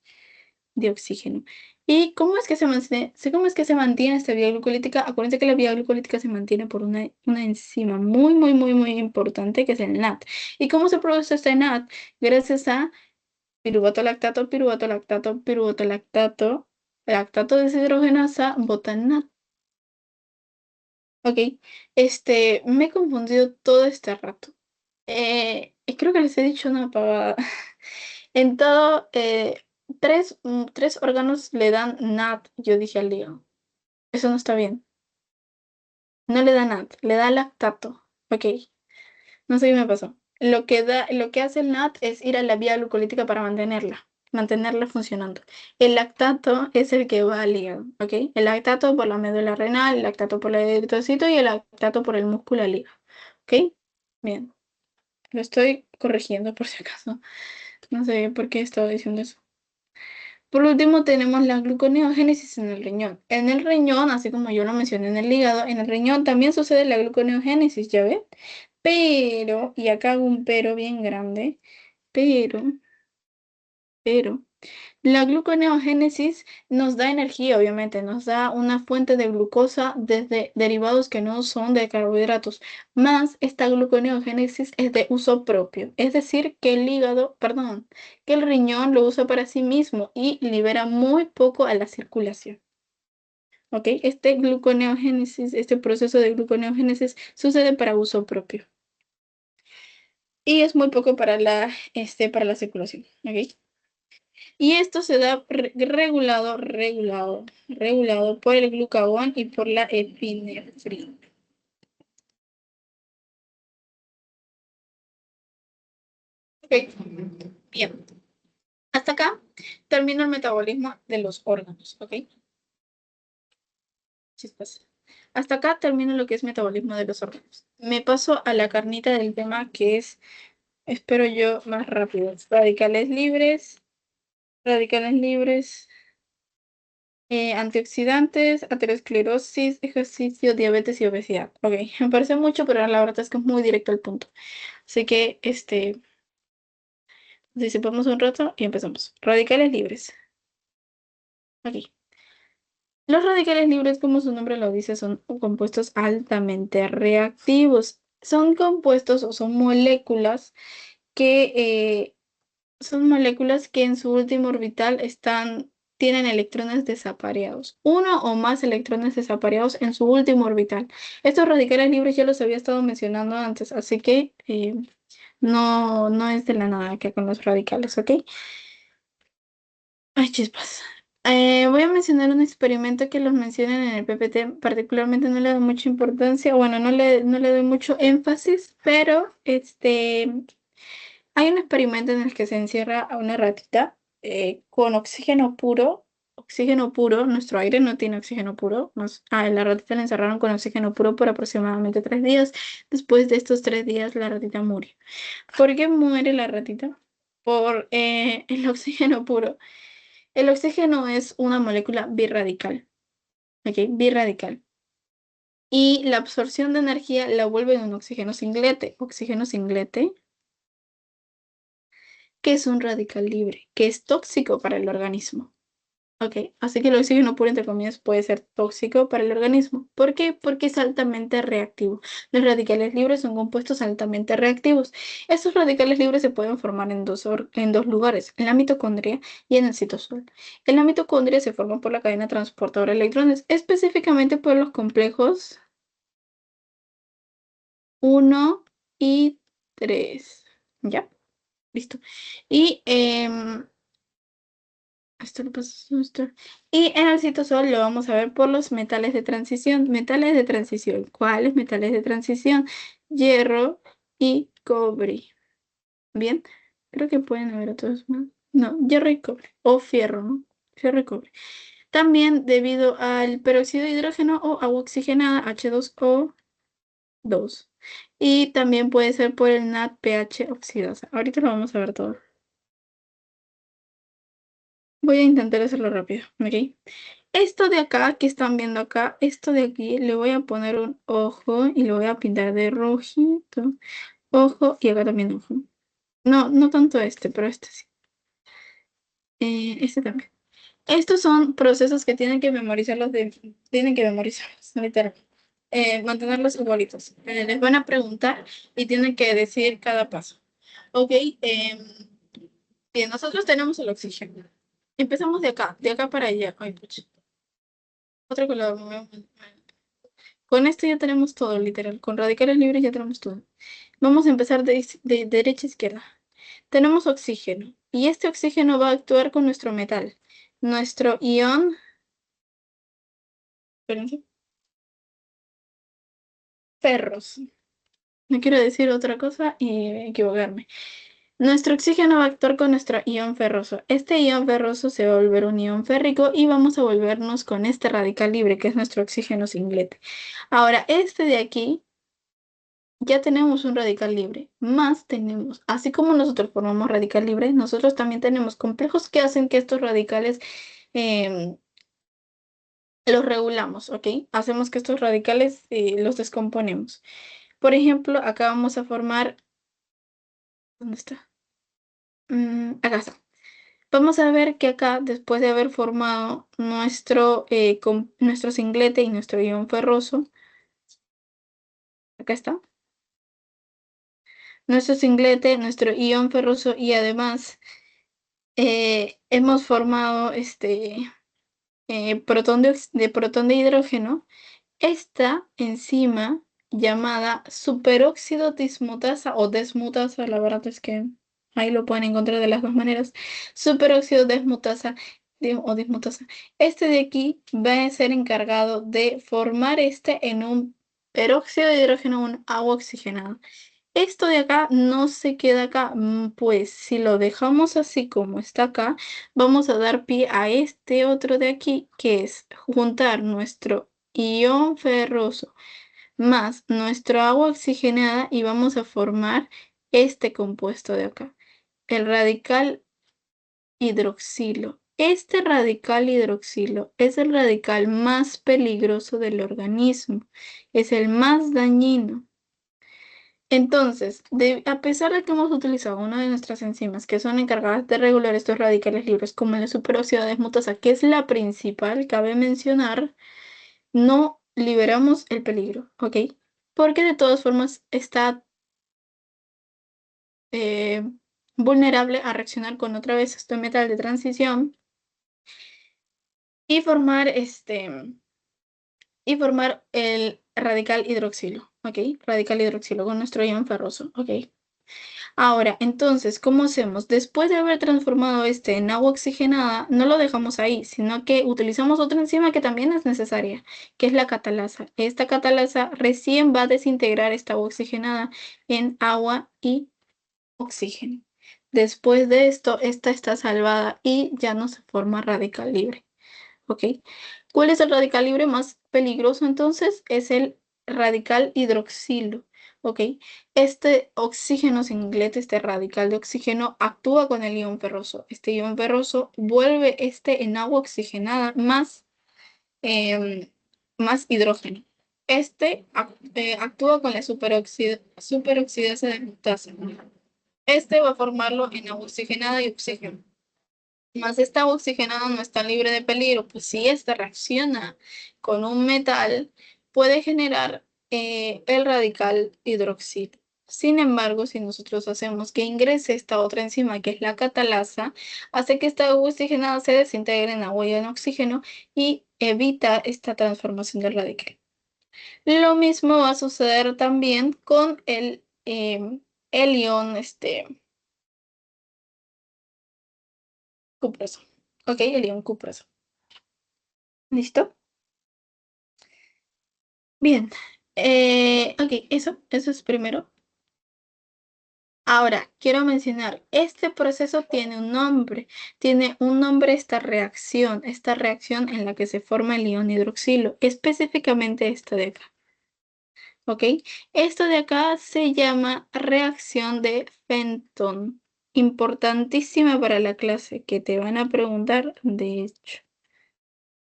de oxígeno. ¿Y cómo es que se mantiene, cómo es que se mantiene esta vía glucolítica? Acuérdense que la vía glucolítica se mantiene por una enzima muy, muy, muy, muy importante que es el NAT. ¿Y cómo se produce este NAT? Gracias a piruvato lactato, piruvato lactato, piruvato lactato, lactato deshidrogenasa, botanat. Ok, me he confundido todo este rato. Creo que les he dicho una pavada. En todo, tres órganos le dan NAT, yo dije al hígado. Eso no está bien. No le da NAT, le da lactato. Ok, no sé qué me pasó. Lo que hace el NAT es ir a la vía glucolítica para mantenerla funcionando. El lactato es el que va al hígado, ¿ok? El lactato por la médula renal, el lactato por el eritrocito y el lactato por el músculo al hígado, ¿ok? Bien, lo estoy corrigiendo por si acaso. No sé por qué estaba diciendo eso. Por último, tenemos la gluconeogénesis en el riñón. En el riñón, así como yo lo mencioné en el hígado, en el riñón también sucede la gluconeogénesis, ¿ya ven? Pero, y acá hago un pero bien grande, pero, pero, la gluconeogénesis nos da energía, obviamente, nos da una fuente de glucosa desde derivados que no son de carbohidratos, más esta gluconeogénesis es de uso propio, es decir, que el hígado, perdón, que el riñón lo usa para sí mismo y libera muy poco a la circulación. ¿Ok? Este proceso de gluconeogénesis sucede para uso propio y es muy poco para para la circulación. ¿Ok? Y esto se da regulado por el glucagón y por la epinefrina. Ok, bien. Hasta acá termino el metabolismo de los órganos, ¿ok? Chispas. Hasta acá termino lo que es metabolismo de los órganos. Me paso a la carnita del tema que es, espero yo, más rápido. Radicales libres, antioxidantes, aterosclerosis, ejercicio, diabetes y obesidad. Ok, me parece mucho, pero la verdad es que es muy directo al punto. Así que, disipamos un rato y empezamos. Radicales libres. Aquí. Los radicales libres, como su nombre lo dice, son compuestos altamente reactivos. Son compuestos o que son moléculas que en su último orbital tienen electrones desapareados. Uno o más electrones desapareados en su último orbital. Estos radicales libres ya los había estado mencionando antes, así que no es de la nada que con los radicales, ¿ok? Ay, chispas. Voy a mencionar un experimento que los mencionan en el PPT. Particularmente no le doy mucha importancia, bueno, no le doy mucho énfasis, pero hay un experimento en el que se encierra a una ratita con oxígeno puro, nuestro aire no tiene oxígeno puro, la ratita la encerraron con oxígeno puro por aproximadamente 3 días. Después de estos 3 días, la ratita murió. ¿Por qué muere la ratita? Por el oxígeno puro. El oxígeno es una molécula birradical, ¿ok? Birradical. Y la absorción de energía la vuelve en un oxígeno singlete, que es un radical libre, que es tóxico para el organismo. Ok, así que el oxígeno puro, entre comillas, puede ser tóxico para el organismo. ¿Por qué? Porque es altamente reactivo. Los radicales libres son compuestos altamente reactivos. Estos radicales libres se pueden formar en dos lugares, en la mitocondria y en el citosol. En la mitocondria se forman por la cadena transportadora de electrones, específicamente por los complejos 1 y 3. ¿Ya? Listo. Y esto lo paso, esto. Y en el citosol lo vamos a ver por los metales de transición. Metales de transición. ¿Cuáles metales de transición? Hierro y cobre. Bien, creo que pueden haber otros más. No, hierro y cobre. O fierro, ¿no? Fierro y cobre. También debido al peróxido de hidrógeno o agua oxigenada, H2O2. Y también puede ser por el NADPH oxidasa. Ahorita lo vamos a ver todo. Voy a intentar hacerlo rápido, ¿ok? Esto de acá, que están viendo acá, esto de aquí, le voy a poner un ojo y lo voy a pintar de rojito. Ojo y acá también ojo. No, no tanto este, pero este sí. Este también. Estos son procesos que tienen que memorizarlos, tienen que memorizarlos, literal. Mantenerlos igualitos. Les van a preguntar y tienen que decir cada paso. Ok, bien, nosotros tenemos el oxígeno. Empezamos de acá para allá. Ay, pucha. Otro color. Con esto ya tenemos todo, literal. Con radicales libres ya tenemos todo. Vamos a empezar de derecha a izquierda. Tenemos oxígeno. Y este oxígeno va a actuar con nuestro metal. Nuestro ion, espérense, ferros. No quiero decir otra cosa y equivocarme. Nuestro oxígeno va a actuar con nuestro ion ferroso. Este ion ferroso se va a volver un ion férrico y vamos a volvernos con este radical libre, que es nuestro oxígeno singlete. Ahora, este de aquí ya tenemos un radical libre, más tenemos, así como nosotros formamos radical libre, nosotros también tenemos complejos que hacen que estos radicales em, los regulamos, ¿ok? Hacemos que estos radicales los descomponemos. Por ejemplo, acá vamos a formar, ¿dónde está? Acá está. Vamos a ver que acá, después de haber formado nuestro singlete y nuestro ion ferroso, acá está, nuestro singlete, nuestro ion ferroso y además hemos formado protón de hidrógeno. Esta enzima llamada superóxido dismutasa o desmutasa, la verdad es que ahí lo pueden encontrar de las dos maneras, superóxido desmutasa o dismutasa. Este de aquí va a ser encargado de formar en un peróxido de hidrógeno, un agua oxigenada. Esto de acá no se queda acá, pues si lo dejamos así como está acá, vamos a dar pie a este otro de aquí, que es juntar nuestro ion ferroso más nuestro agua oxigenada y vamos a formar este compuesto de acá, el radical hidroxilo. Este radical hidroxilo es el radical más peligroso del organismo, es el más dañino. Entonces, a pesar de que hemos utilizado una de nuestras enzimas que son encargadas de regular estos radicales libres, como la superoxidada desmutasa, que es la principal, cabe mencionar, no liberamos el peligro, ¿ok? Porque de todas formas está eh, vulnerable a reaccionar con otra vez este metal de transición y formar el radical hidroxilo, ¿ok? Radical hidroxilo con nuestro ion ferroso, ¿ok? Ahora, entonces, ¿cómo hacemos? Después de haber transformado este en agua oxigenada, no lo dejamos ahí, sino que utilizamos otra enzima que también es necesaria, que es la catalasa. Esta catalasa recién va a desintegrar esta agua oxigenada en agua y oxígeno. Después de esto, esta está salvada y ya no se forma radical libre. ¿Ok? ¿Cuál es el radical libre más peligroso entonces? Es el radical hidroxilo. ¿Ok? Este oxígeno singlete, este radical de oxígeno, actúa con el ion ferroso. Este ion ferroso vuelve en agua oxigenada em, más hidrógeno. Actúa con la superoxidasa de mutasa. Este va a formarlo en agua oxigenada y oxígeno. Más esta oxigenada no está libre de peligro, pues si esta reacciona con un metal, puede generar el radical hidroxilo. Sin embargo, si nosotros hacemos que ingrese esta otra enzima, que es la catalasa, hace que esta oxigenada se desintegre en agua y en oxígeno y evita esta transformación del radical. Lo mismo va a suceder también con el ion cuproso. ¿Ok? El ion cuproso. ¿Listo? Bien, ok, eso es primero. Ahora, quiero mencionar, este proceso tiene un nombre esta reacción en la que se forma el ion hidroxilo, específicamente esta de acá, ¿ok? Esto de acá se llama reacción de Fenton, importantísima para la clase, que te van a preguntar, de hecho,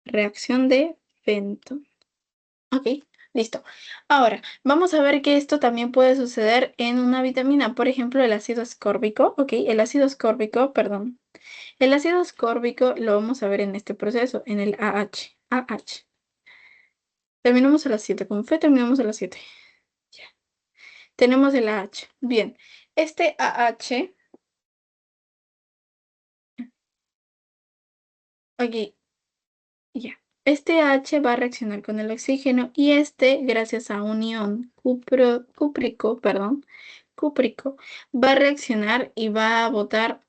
reacción de Fenton. Ok, listo. Ahora, vamos a ver que esto también puede suceder en una vitamina, por ejemplo, el ácido ascórbico. Ok, el ácido ascórbico, perdón. El ácido ascórbico lo vamos a ver en este proceso, en el AH. AH. Terminamos a las 7. Con fe terminamos a las 7. Ya. Tenemos el AH. Bien, este AH, ok, ya. Este H va a reaccionar con el oxígeno y este, gracias a un ion cúprico, perdón, cúprico, va a reaccionar y va a botar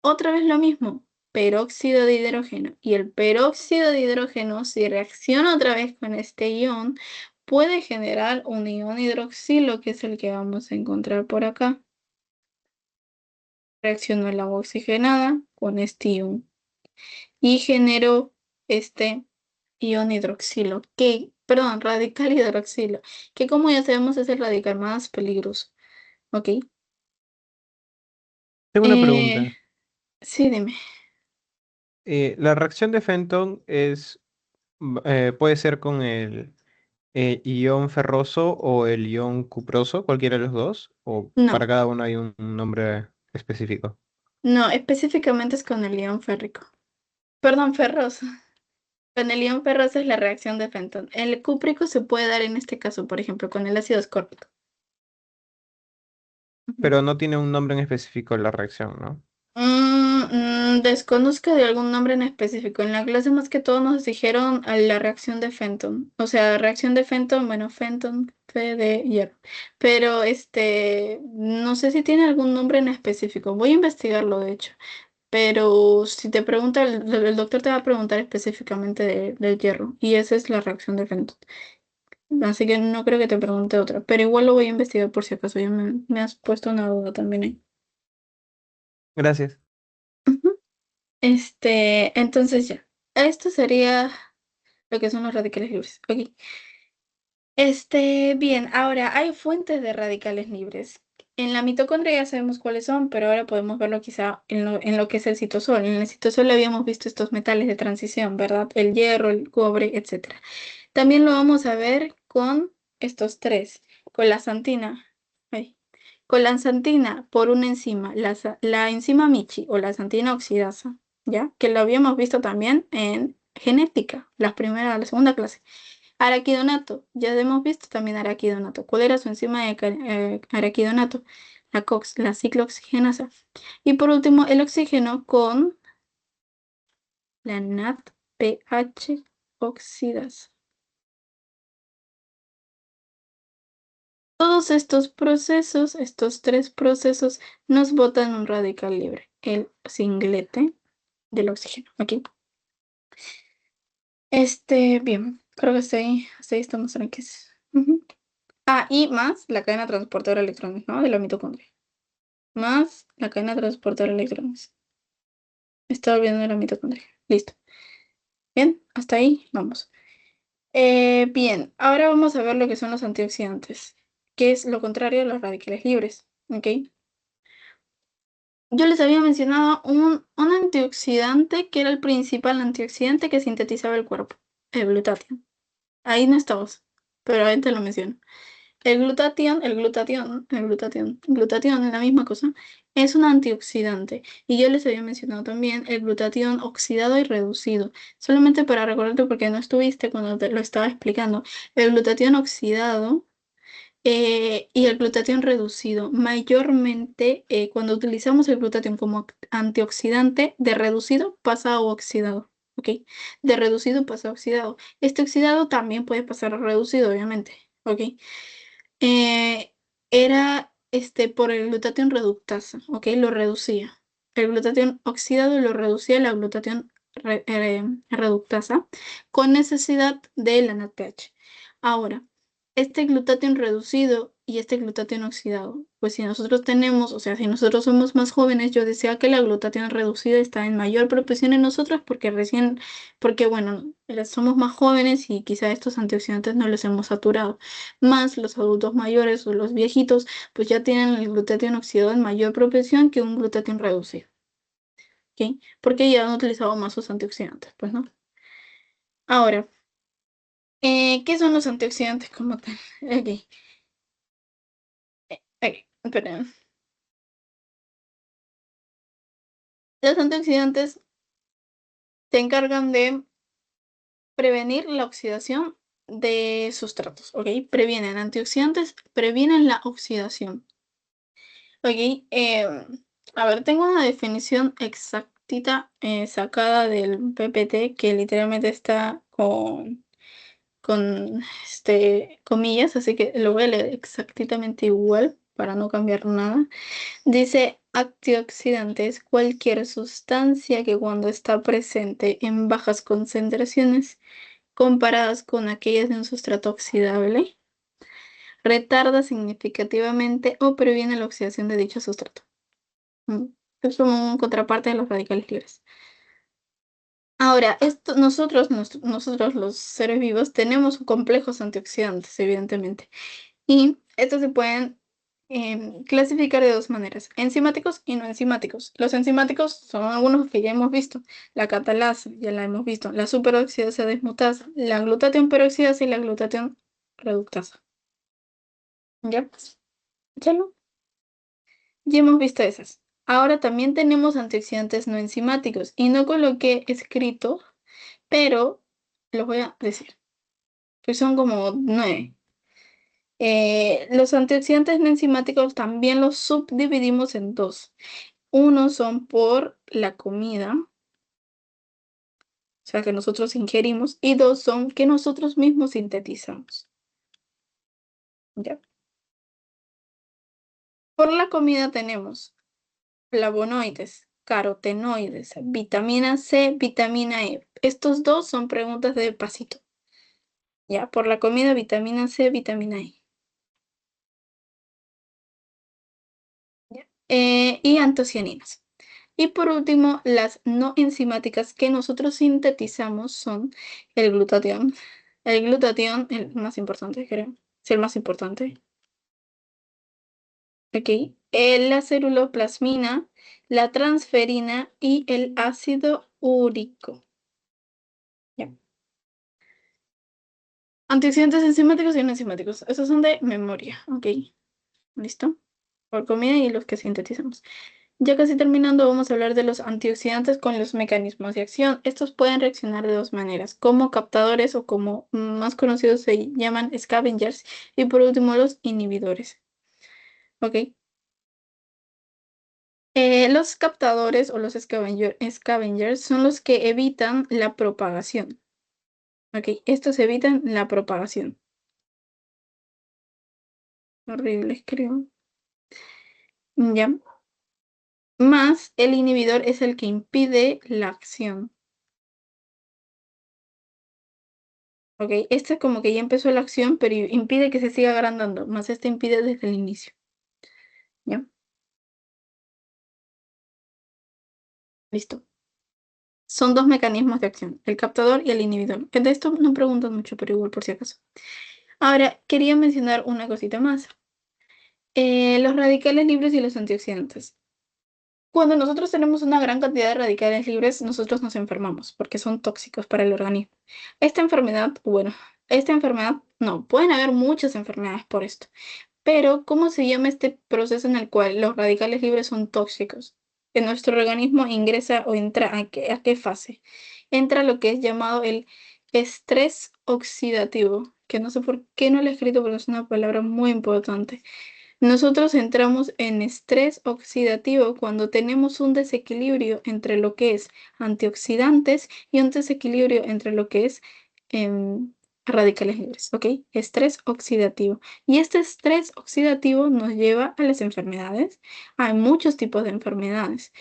otra vez lo mismo, peróxido de hidrógeno. Y el peróxido de hidrógeno, si reacciona otra vez con este ion, puede generar un ion hidroxilo, que es el que vamos a encontrar por acá. Reaccionó el agua oxigenada con este ion y generó este ion hidroxilo, perdón, radical hidroxilo, que como ya sabemos es el radical más peligroso. ¿Ok? Tengo una Eh, pregunta. sí, dime. La reacción de Fenton puede ser con el ion ferroso o el ion cuproso, cualquiera de los dos, o para No, cada uno hay un nombre específico. no, específicamente es con el ion férrico. Perdón, ferroso. Con el ion ferroso es la reacción de Fenton. El cúprico se puede dar en este caso, por ejemplo, con el ácido ascórbico. Ujú. Pero no tiene un nombre en específico la reacción, ¿no? Desconozco de algún nombre en específico. En la clase más que todo nos dijeron a la reacción de Fenton. O sea, reacción de Fenton, bueno, Fenton, F de hierro. Pero no sé si tiene algún nombre en específico. Voy a investigarlo, de hecho. Pero si te pregunta, el doctor te va a preguntar específicamente del hierro. Y esa es la reacción de Fenton. Así que no creo que te pregunte otra. Pero igual lo voy a investigar por si acaso. Ya me has puesto una duda también ahí. Gracias. Ujú. Entonces ya. Esto sería lo que son los radicales libres. Ok. Bien, ahora hay fuentes de radicales libres. En la mitocondria ya sabemos cuáles son, pero ahora podemos verlo quizá en lo que es el citosol. En el citosol habíamos visto estos metales de transición, ¿verdad? El hierro, el cobre, etcétera. También lo vamos a ver con estos tres, con la santina. Ay, con la santina por una enzima, la enzima Michi o la santina oxidasa, ¿ya? Que lo habíamos visto también en genética, la segunda clase. Araquidonato, ya hemos visto también araquidonato. ¿Cuál era su enzima de araquidonato? La COX, la ciclooxigenasa. Y por último, el oxígeno con la NADPH oxidasa. Todos estos procesos, estos tres procesos, nos botan un radical libre, el singlete del oxígeno. Aquí. Bien, creo que hasta ahí estamos tranquilos. Ujú. Ah, y más la cadena transportadora de electrones, ¿no? De la mitocondria. Más la cadena transportadora de electrones. Estaba olvidando de la mitocondria. Listo. Bien, hasta ahí vamos. Bien, ahora vamos a ver lo que son los antioxidantes, que es lo contrario a los radicales libres. ¿Ok? Yo les había mencionado un antioxidante que era el principal antioxidante que sintetizaba el cuerpo, el glutatión. Ahí no estabas, pero ahí te lo menciono. el glutatión es la misma cosa, es un antioxidante. Y yo les había mencionado también el glutatión oxidado y reducido. Solamente para recordarte porque no estuviste cuando te lo estaba explicando. El glutatión oxidado y el glutatión reducido. Mayormente, cuando utilizamos el glutatión como antioxidante, de reducido pasa a oxidado. ¿Ok? De reducido pasa a oxidado. Este oxidado también puede pasar a reducido, obviamente. ¿Ok? Eh, Era por el glutatión reductasa. ¿Ok? Lo reducía. El glutatión oxidado lo reducía la glutatión reductasa con necesidad de la NADPH. Ahora, este glutatión reducido y este glutatión oxidado, pues si nosotros tenemos, o sea, si nosotros somos más jóvenes, yo decía que la glutatión reducida está en mayor proporción en nosotros porque bueno, somos más jóvenes y quizá estos antioxidantes no los hemos saturado. Más los adultos mayores o los viejitos, pues ya tienen el glutatión oxidado en mayor proporción que un glutatión reducido. ¿Ok? Porque ya han utilizado más sus antioxidantes, pues, ¿no? Ahora, ¿qué son los antioxidantes como tal? Ok. Ok, esperen. Los antioxidantes se encargan de prevenir la oxidación de sustratos, ¿ok? Previenen antioxidantes, previenen la oxidación. Ok, a ver, tengo una definición exactita sacada del PPT que literalmente está con comillas, así que lo voy a leer exactamente igual para no cambiar nada. Dice, antioxidante es cualquier sustancia que cuando está presente en bajas concentraciones comparadas con aquellas de un sustrato oxidable, retarda significativamente o previene la oxidación de dicho sustrato. Mm, Es como un contraparte de los radicales libres. Ahora, nosotros los seres vivos tenemos complejos antioxidantes, evidentemente. Y estos se pueden clasificar de dos maneras, enzimáticos y no enzimáticos. Los enzimáticos son algunos que ya hemos visto, la catalasa, ya la hemos visto, la superoxidasa desmutasa, la glutatión peroxidasa y la glutatión reductasa. ¿Ya? ¿Ya no? Ya hemos visto esas. Ahora también tenemos antioxidantes no enzimáticos y no coloqué escrito, pero los voy a decir, que son como 9. Los antioxidantes no enzimáticos también los subdividimos en dos. Uno son por la comida, o sea, que nosotros ingerimos, y dos son que nosotros mismos sintetizamos. ¿Ya? Por la comida tenemos flavonoides, carotenoides, vitamina C, vitamina E. Estos dos son preguntas de pasito. ¿Ya? Por la comida, vitamina C, vitamina E. ¿Ya? Y antocianinas. Y por último, las no enzimáticas que nosotros sintetizamos son el glutatión. El glutatión, el más importante, creo. Es el más importante. Ok. La ceruloplasmina, la transferina y el ácido úrico. Ya. Antioxidantes enzimáticos y no enzimáticos. Esos son de memoria. Ok. ¿Listo? Por comida y los que sintetizamos. Ya casi terminando, vamos a hablar de los antioxidantes con los mecanismos de acción. Estos pueden reaccionar de dos maneras, como captadores o como más conocidos se llaman scavengers. Y por último, los inhibidores. ¿Ok? Los captadores o los scavengers son los que evitan la propagación. ¿Ok? Estos evitan la propagación. Horrible, creo. Ya. Más el inhibidor es el que impide la acción. ¿Ok? Este es como que ya empezó la acción, pero impide que se siga agrandando. Más este impide desde el inicio. ¿Ya? Listo. Son dos mecanismos de acción, el captador y el inhibidor. Que de esto no preguntan mucho, pero igual por si acaso. Ahora, quería mencionar una cosita más. Los radicales libres y los antioxidantes. Cuando nosotros tenemos una gran cantidad de radicales libres, nosotros nos enfermamos porque son tóxicos para el organismo. Esta enfermedad No, pueden haber muchas enfermedades por esto. Pero, ¿cómo se llama este proceso en el cual los radicales libres son tóxicos? En nuestro organismo ingresa o entra a qué fase? Entra lo que es llamado el estrés oxidativo, que no sé por qué no lo he escrito porque es una palabra muy importante. Nosotros entramos en estrés oxidativo cuando tenemos un desequilibrio entre lo que es antioxidantes y un desequilibrio entre lo que es em, radicales libres, ¿ok? Estrés oxidativo. Y este estrés oxidativo nos lleva a las enfermedades. Hay muchos tipos de enfermedades,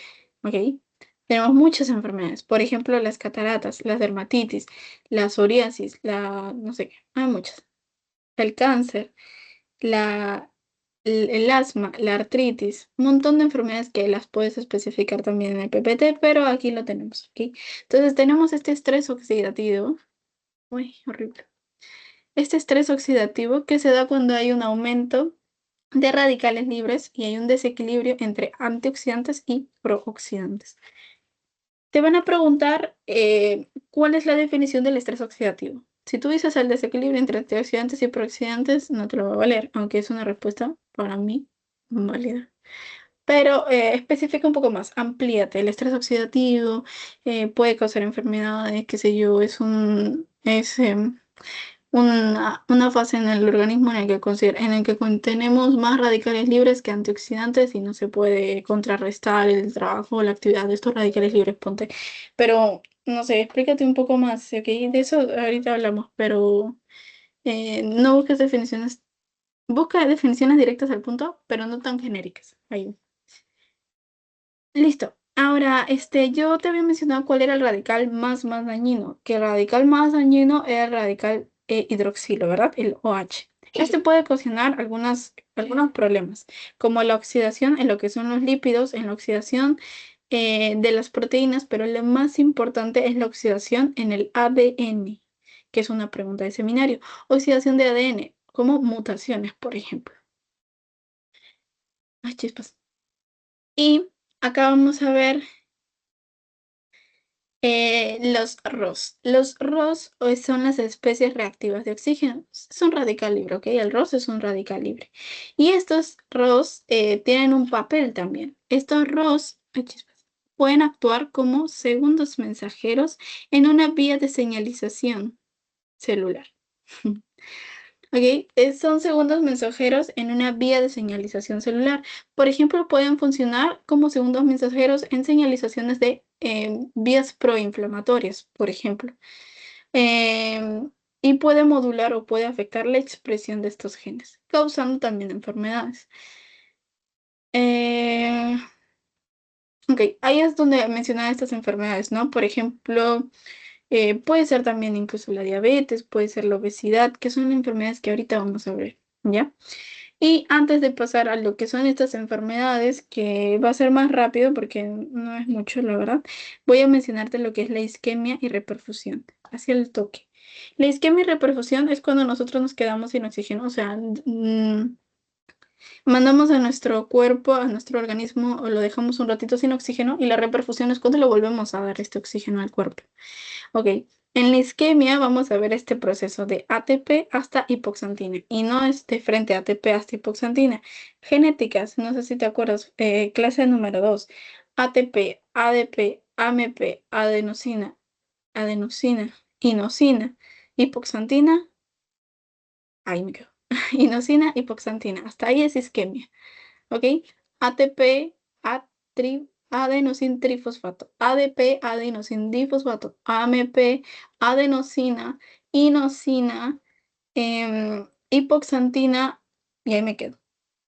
¿ok? Tenemos muchas enfermedades, por ejemplo, las cataratas, la dermatitis, la psoriasis, la no sé qué, hay muchas. El cáncer, la, el asma, la artritis, un montón de enfermedades que las puedes especificar también en el PPT, pero aquí lo tenemos, ¿ok? Entonces tenemos este estrés oxidativo, uy, horrible. Este estrés oxidativo que se da cuando hay un aumento de radicales libres y hay un desequilibrio entre antioxidantes y prooxidantes. Te van a preguntar cuál es la definición del estrés oxidativo. Si tú dices el desequilibrio entre antioxidantes y prooxidantes, no te lo va a valer, aunque es una respuesta para mí válida. Pero especifica un poco más, amplíate. El estrés oxidativo puede causar enfermedades, qué sé yo, una fase en el organismo en el que tenemos más radicales libres que antioxidantes y no se puede contrarrestar el trabajo o la actividad de estos radicales libres, ponte. Pero, no sé, explícate un poco más, ¿ok? De eso ahorita hablamos, pero no busques definiciones, busca definiciones directas al punto, pero no tan genéricas. Ahí. Listo. Ahora, yo te había mencionado cuál era el radical más dañino, que el radical más dañino era el radical hidroxilo, ¿verdad? El OH. Este puede ocasionar algunos problemas, como la oxidación en lo que son los lípidos, en la oxidación de las proteínas, pero lo más importante es la oxidación en el ADN, que es una pregunta de seminario. Oxidación de ADN, como mutaciones, por ejemplo. Ay, chispas. Y acá vamos a ver los ROS. Los ROS son las especies reactivas de oxígeno. Es un radical libre, ¿ok? El ROS es un radical libre. Y estos ROS tienen un papel también. Estos ROS ay, chispas, pueden actuar como segundos mensajeros en una vía de señalización celular. Ok, son segundos mensajeros en una vía de señalización celular. Por ejemplo, pueden funcionar como segundos mensajeros en señalizaciones de vías proinflamatorias, por ejemplo. Em, y puede modular o puede afectar la expresión de estos genes, causando también enfermedades. Eh, ok, ahí es donde mencionaba estas enfermedades, ¿no? Por ejemplo, puede ser también incluso la diabetes, puede ser la obesidad, que son enfermedades que ahorita vamos a ver, ¿ya? Y antes de pasar a lo que son estas enfermedades, que va a ser más rápido porque no es mucho, la verdad, voy a mencionarte lo que es la isquemia y reperfusión, hacia el toque. La isquemia y reperfusión es cuando nosotros nos quedamos sin oxígeno, o sea, mandamos a nuestro cuerpo, a nuestro organismo, o lo dejamos un ratito sin oxígeno, y la reperfusión es cuando lo volvemos a dar este oxígeno al cuerpo. Ok, en la isquemia vamos a ver este proceso de ATP hasta hipoxantina y no es de frente a ATP hasta hipoxantina. Genéticas, no sé si te acuerdas, clase número 2, ATP, ADP, AMP, adenosina, inosina, hipoxantina, ahí me quedo, inosina, hipoxantina, hasta ahí es isquemia. ¿Ok? ATP, adenosin trifosfato, ADP, adenosin difosfato, AMP, adenosina, inosina, hipoxantina, y ahí me quedo.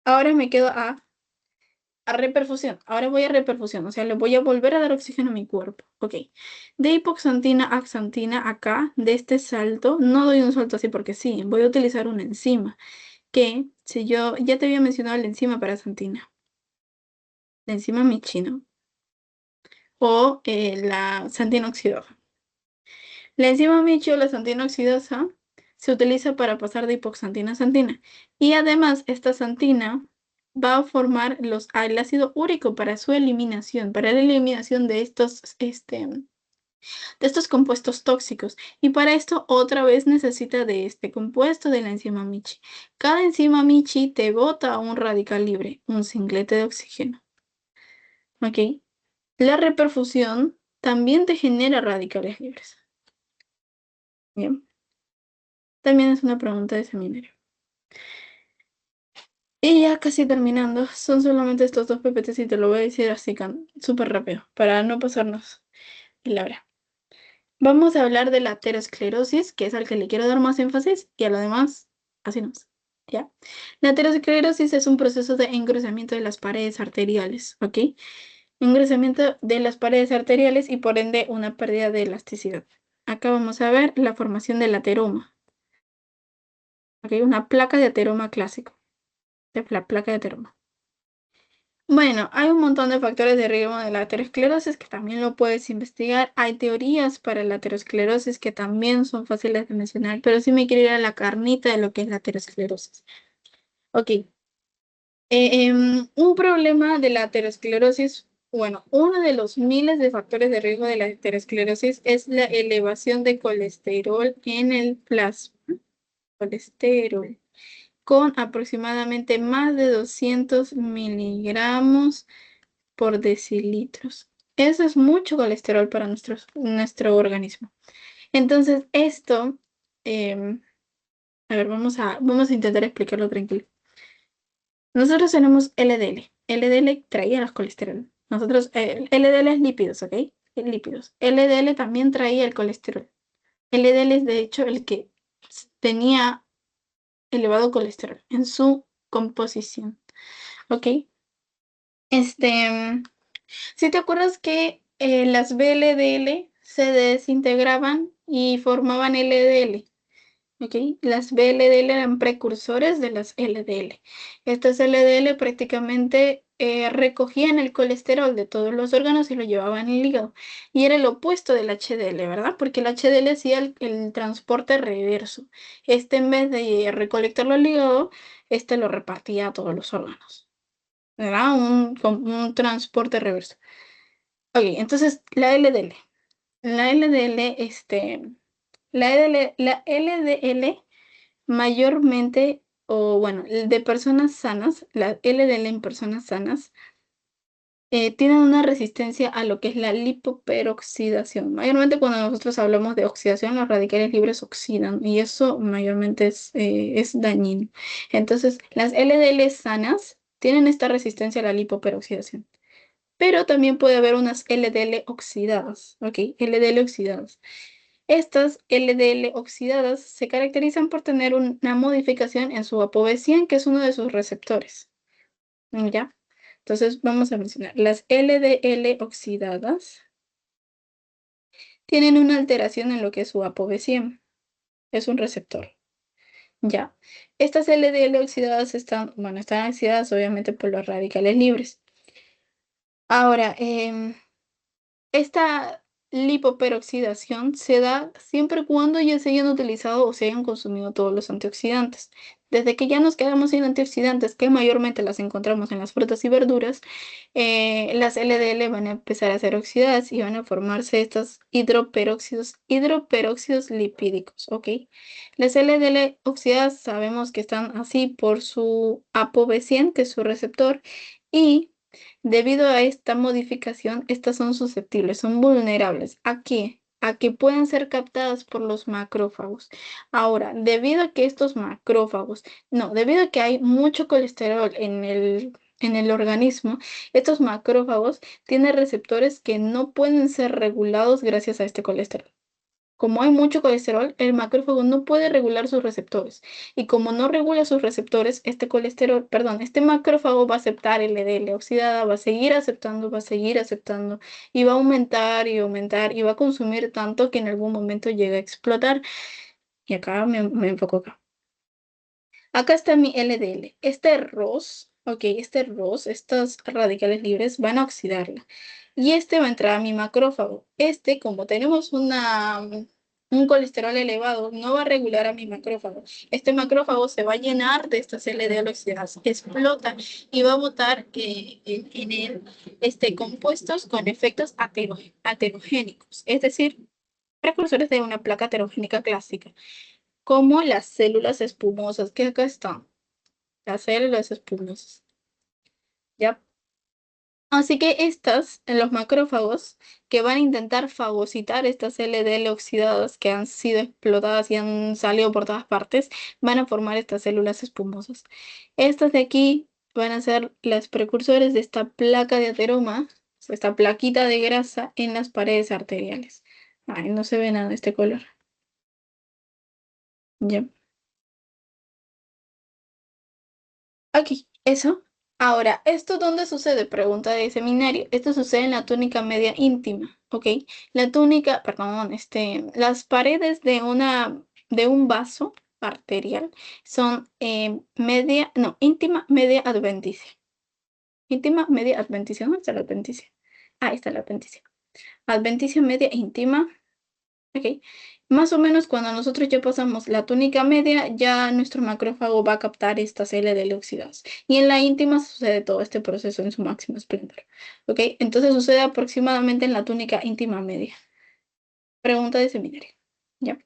Ahora me quedo a reperfusión. Ahora voy a reperfusión, o sea, le voy a volver a dar oxígeno a mi cuerpo. Ok. De hipoxantina a xantina, acá, de este salto, no doy un salto así porque sí, voy a utilizar una enzima, que si yo ya te había mencionado la enzima para xantina. La enzima Michino o la santina oxidosa. La enzima Michi o la santina oxidosa se utiliza para pasar de hipoxantina a santina y además esta santina va a formar el ácido úrico para su eliminación, para la eliminación de estos de estos compuestos tóxicos. Y para esto otra vez necesita de este compuesto de la enzima Michi. Cada enzima Michi te bota un radical libre, un singlete de oxígeno. ¿Ok? La reperfusión también te genera radicales libres. Bien. También es una pregunta de seminario. Y ya casi terminando, son solamente estos dos PPTs y te lo voy a decir así súper rápido, para no pasarnos la hora. Vamos a hablar de la aterosclerosis, que es al que le quiero dar más énfasis, y a lo demás, así no. ¿Ya? La aterosclerosis es un proceso de engrosamiento de las paredes arteriales, ¿ok? Engrosamiento de las paredes arteriales y por ende una pérdida de elasticidad. Acá vamos a ver la formación del ateroma, ¿ok? Una placa de ateroma clásico, de la placa de ateroma. Bueno, hay un montón de factores de riesgo de la aterosclerosis que también lo puedes investigar. Hay teorías para la aterosclerosis que también son fáciles de mencionar, pero sí me quiero ir a la carnita de lo que es la aterosclerosis. Ok. Un problema de la aterosclerosis, bueno, uno de los miles de factores de riesgo de la aterosclerosis es la elevación de colesterol en el plasma. Colesterol con aproximadamente más de 200 miligramos por decilitros. Eso es mucho colesterol para nuestro organismo. Entonces, esto, em, a ver, vamos a intentar explicarlo tranquilo. Nosotros tenemos LDL. LDL traía los colesterol. Nosotros, LDL es lípidos, ¿ok? Lípidos. LDL también traía el colesterol. LDL es de hecho el que tenía elevado colesterol en su composición, ¿ok? Este, si te acuerdas que las VLDL se desintegraban y formaban LDL, ¿ok? Las VLDL eran precursores de las LDL. Estas LDL prácticamente recogían el colesterol de todos los órganos y lo llevaban en el hígado. Y era el opuesto del HDL, ¿verdad? Porque el HDL hacía el transporte reverso. Este, en vez de recolectarlo al hígado, este lo repartía a todos los órganos. ¿Verdad? Un transporte reverso. Ok, entonces la LDL. La LDL, la LDL mayormente, o bueno, de personas sanas, la LDL en personas sanas, tienen una resistencia a lo que es la lipoperoxidación. Mayormente cuando nosotros hablamos de oxidación, los radicales libres oxidan y eso mayormente es dañino. Entonces, las LDL sanas tienen esta resistencia a la lipoperoxidación. Pero también puede haber unas LDL oxidadas, ¿ok? LDL oxidadas. Estas LDL oxidadas se caracterizan por tener una modificación en su ApoB100, que es uno de sus receptores. ¿Ya? Entonces vamos a mencionar. Las LDL oxidadas tienen una alteración en lo que es su ApoB100. Es un receptor. ¿Ya? Estas LDL oxidadas están oxidadas obviamente por los radicales libres. Ahora, esta lipoperoxidación se da siempre cuando ya se hayan utilizado o se hayan consumido todos los antioxidantes. Desde que ya nos quedamos sin antioxidantes, que mayormente las encontramos en las frutas y verduras, las LDL van a empezar a ser oxidadas y van a formarse estos hidroperóxidos lipídicos, ¿ok? Las LDL oxidadas sabemos que están así por su ApoB100, que es su receptor, y debido a esta modificación, estas son susceptibles, son vulnerables. ¿A qué? A que pueden ser captadas por los macrófagos. Ahora, debido a que estos macrófagos, no, debido a que hay mucho colesterol en el organismo, estos macrófagos tienen receptores que no pueden ser regulados gracias a este colesterol. Como hay mucho colesterol, el macrófago no puede regular sus receptores. Y como no regula sus receptores, este colesterol, perdón, este macrófago va a aceptar LDL oxidada, va a seguir aceptando, y va a aumentar y aumentar, y va a consumir tanto que en algún momento llega a explotar. Y acá me enfoco acá. Acá está mi LDL. Este ROS, ok, este ROS, estos radicales libres van a oxidarla. Y este va a entrar a mi macrófago. Como tenemos una un colesterol elevado no va a regular a mi macrófago. Este macrófago se va a llenar de estas LDL oxidadas, explota y va a botar en él compuestos con efectos aterogénicos, es decir, precursores de una placa aterogénica clásica, como las células espumosas, que acá están, las células espumosas. ¿Ya? Así que estas, en los macrófagos, que van a intentar fagocitar estas LDL oxidadas que han sido explotadas y han salido por todas partes, van a formar estas células espumosas. Estas de aquí van a ser las precursores de esta placa de ateroma, esta plaquita de grasa en las paredes arteriales. Ay, no se ve nada de este color. Ya. Aquí, eso. Ahora, ¿esto dónde sucede? Pregunta de seminario. Esto sucede en la túnica media íntima, ¿ok? La túnica, perdón, las paredes de un vaso arterial son media, no, íntima media adventicia. Íntima media adventicia, ¿dónde está la adventicia? Ahí está la adventicia. Adventicia media íntima. Ok. Más o menos cuando nosotros ya pasamos la túnica media, ya nuestro macrófago va a captar estas LDL oxidadas. Y en la íntima sucede todo este proceso en su máximo esplendor. Ok. Entonces sucede aproximadamente en la túnica íntima media. Pregunta de seminario. Ya.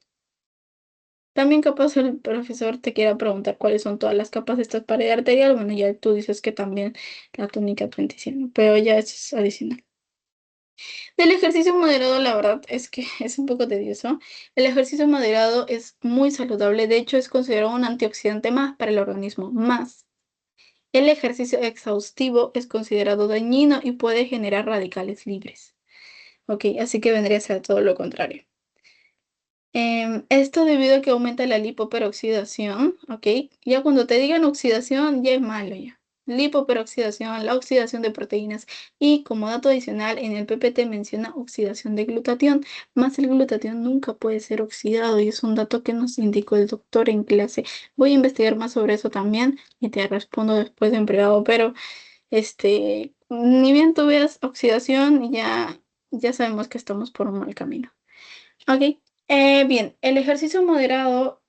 También capaz el profesor te quiera preguntar cuáles son todas las capas de esta pared arterial. Bueno, ya tú dices que también la túnica adventicia, ¿no? Pero ya eso es adicional. Del ejercicio moderado, la verdad es que es un poco tedioso. El ejercicio moderado es muy saludable, de hecho es considerado un antioxidante más para el organismo, más. El ejercicio exhaustivo es considerado dañino y puede generar radicales libres. Ok, así que vendría a ser todo lo contrario. Esto debido a que aumenta la lipoperoxidación, ¿ok? Ya cuando te digan oxidación, ya es malo ya. Lipoperoxidación, la oxidación de proteínas. Y como dato adicional, en el PPT menciona oxidación de glutatión, más el glutatión nunca puede ser oxidado y es un dato que nos indicó el doctor en clase. Voy a investigar más sobre eso también y te respondo después en privado, pero ni bien tú veas oxidación, ya sabemos que estamos por un mal camino. Ok, bien, el ejercicio moderado